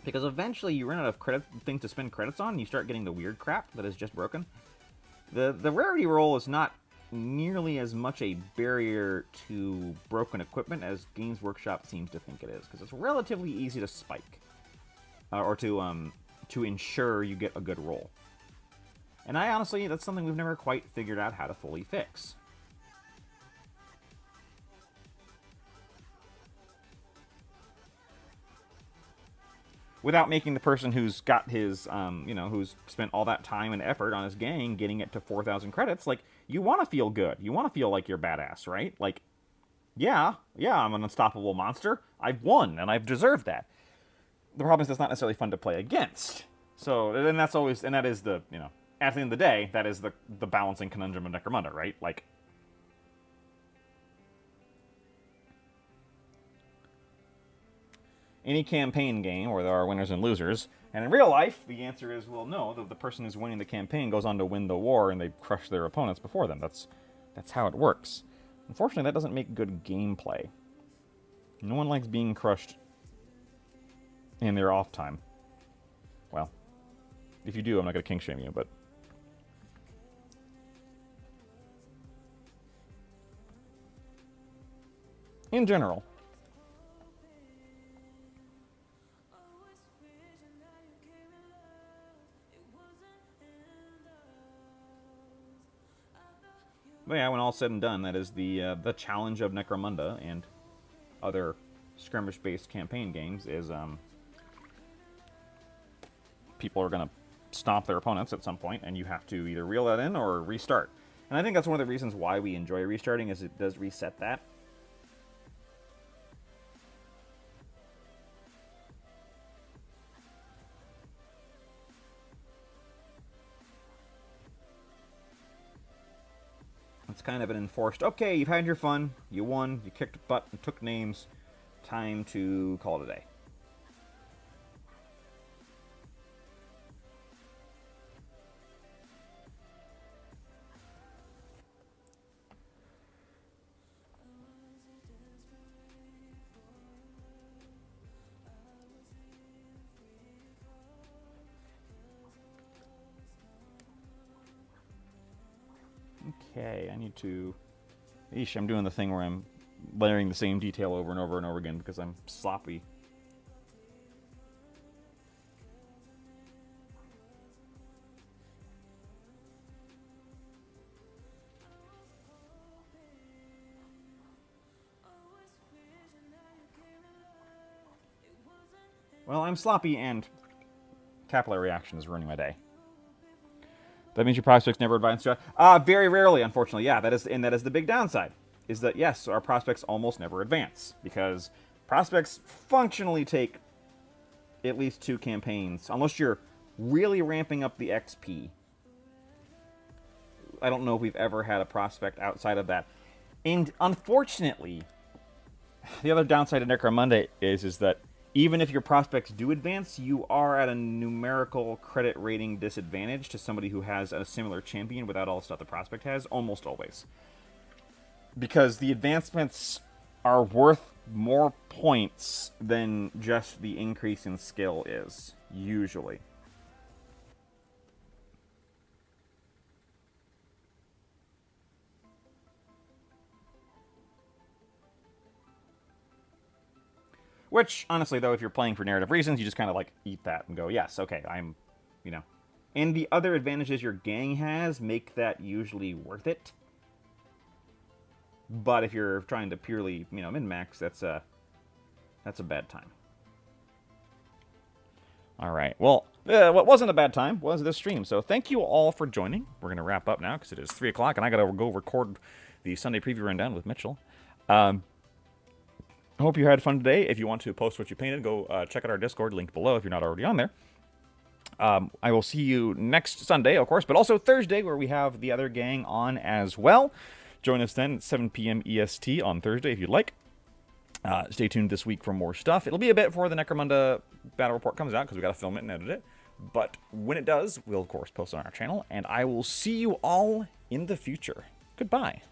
because eventually you run out of credit things to spend credits on, and you start getting the weird crap that is just broken. The rarity roll is not nearly as much a barrier to broken equipment as Games Workshop seems to think it is, because it's relatively easy to spike, or to ensure you get a good roll. And I honestly, that's something we've never quite figured out how to fully fix. Without making the person who's got his, who's spent all that time and effort on his gang getting it to 4,000 credits, like, you want to feel good. You want to feel like you're badass, right? Like, yeah, I'm an unstoppable monster. I've won, and I've deserved that. The problem is that's not necessarily fun to play against. So, and that's always, and that is the, at the end of the day, that is the balancing conundrum of Necromunda, right? Like, any campaign game where there are winners and losers, and in real life, the answer is, well, no, the person who's winning the campaign goes on to win the war, and they crush their opponents before them. That's how it works. Unfortunately, that doesn't make good gameplay. No one likes being crushed in their off time. Well, if you do, I'm not going to kink shame you, but... in general. But yeah, when all's said and done, that is the challenge of Necromunda and other skirmish-based campaign games is people are going to stomp their opponents at some point, and you have to either reel that in or restart. And I think that's one of the reasons why we enjoy restarting, is it does reset that. It's kind of an enforced, okay, you've had your fun, you won, you kicked butt and took names, time to call it a day. Okay, I need to... Eesh, I'm doing the thing where I'm layering the same detail over and over and over again because I'm sloppy. Well, I'm sloppy and capillary reaction is ruining my day. That means your prospects never advance. Very rarely, unfortunately. Yeah, that is the big downside. Is that, yes, our prospects almost never advance. Because prospects functionally take at least 2 campaigns. Unless you're really ramping up the XP. I don't know if we've ever had a prospect outside of that. And unfortunately, the other downside of Necromunda is that even if your prospects do advance, you are at a numerical credit rating disadvantage to somebody who has a similar champion without all the stuff the prospect has, almost always. Because the advancements are worth more points than just the increase in skill is, usually. Which, honestly, though, if you're playing for narrative reasons, you just kind of, like, eat that and go, yes, okay, I'm, And the other advantages your gang has make that usually worth it. But if you're trying to purely, min-max, that's a bad time. All right, well, what wasn't a bad time was this stream. So thank you all for joining. We're going to wrap up now because it is 3 o'clock, and I got to go record the Sunday preview rundown with Mitchell. I hope you had fun today. If you want to post what you painted, go check out our Discord, link below if you're not already on there. I will see you next Sunday, of course, but also Thursday, where we have the other gang on as well. Join us then at 7 p.m. EST on Thursday if you'd like. Stay tuned this week for more stuff. It'll be a bit before the Necromunda Battle Report comes out, because we've got to film it and edit it. But when it does, we'll, of course, post it on our channel, and I will see you all in the future. Goodbye.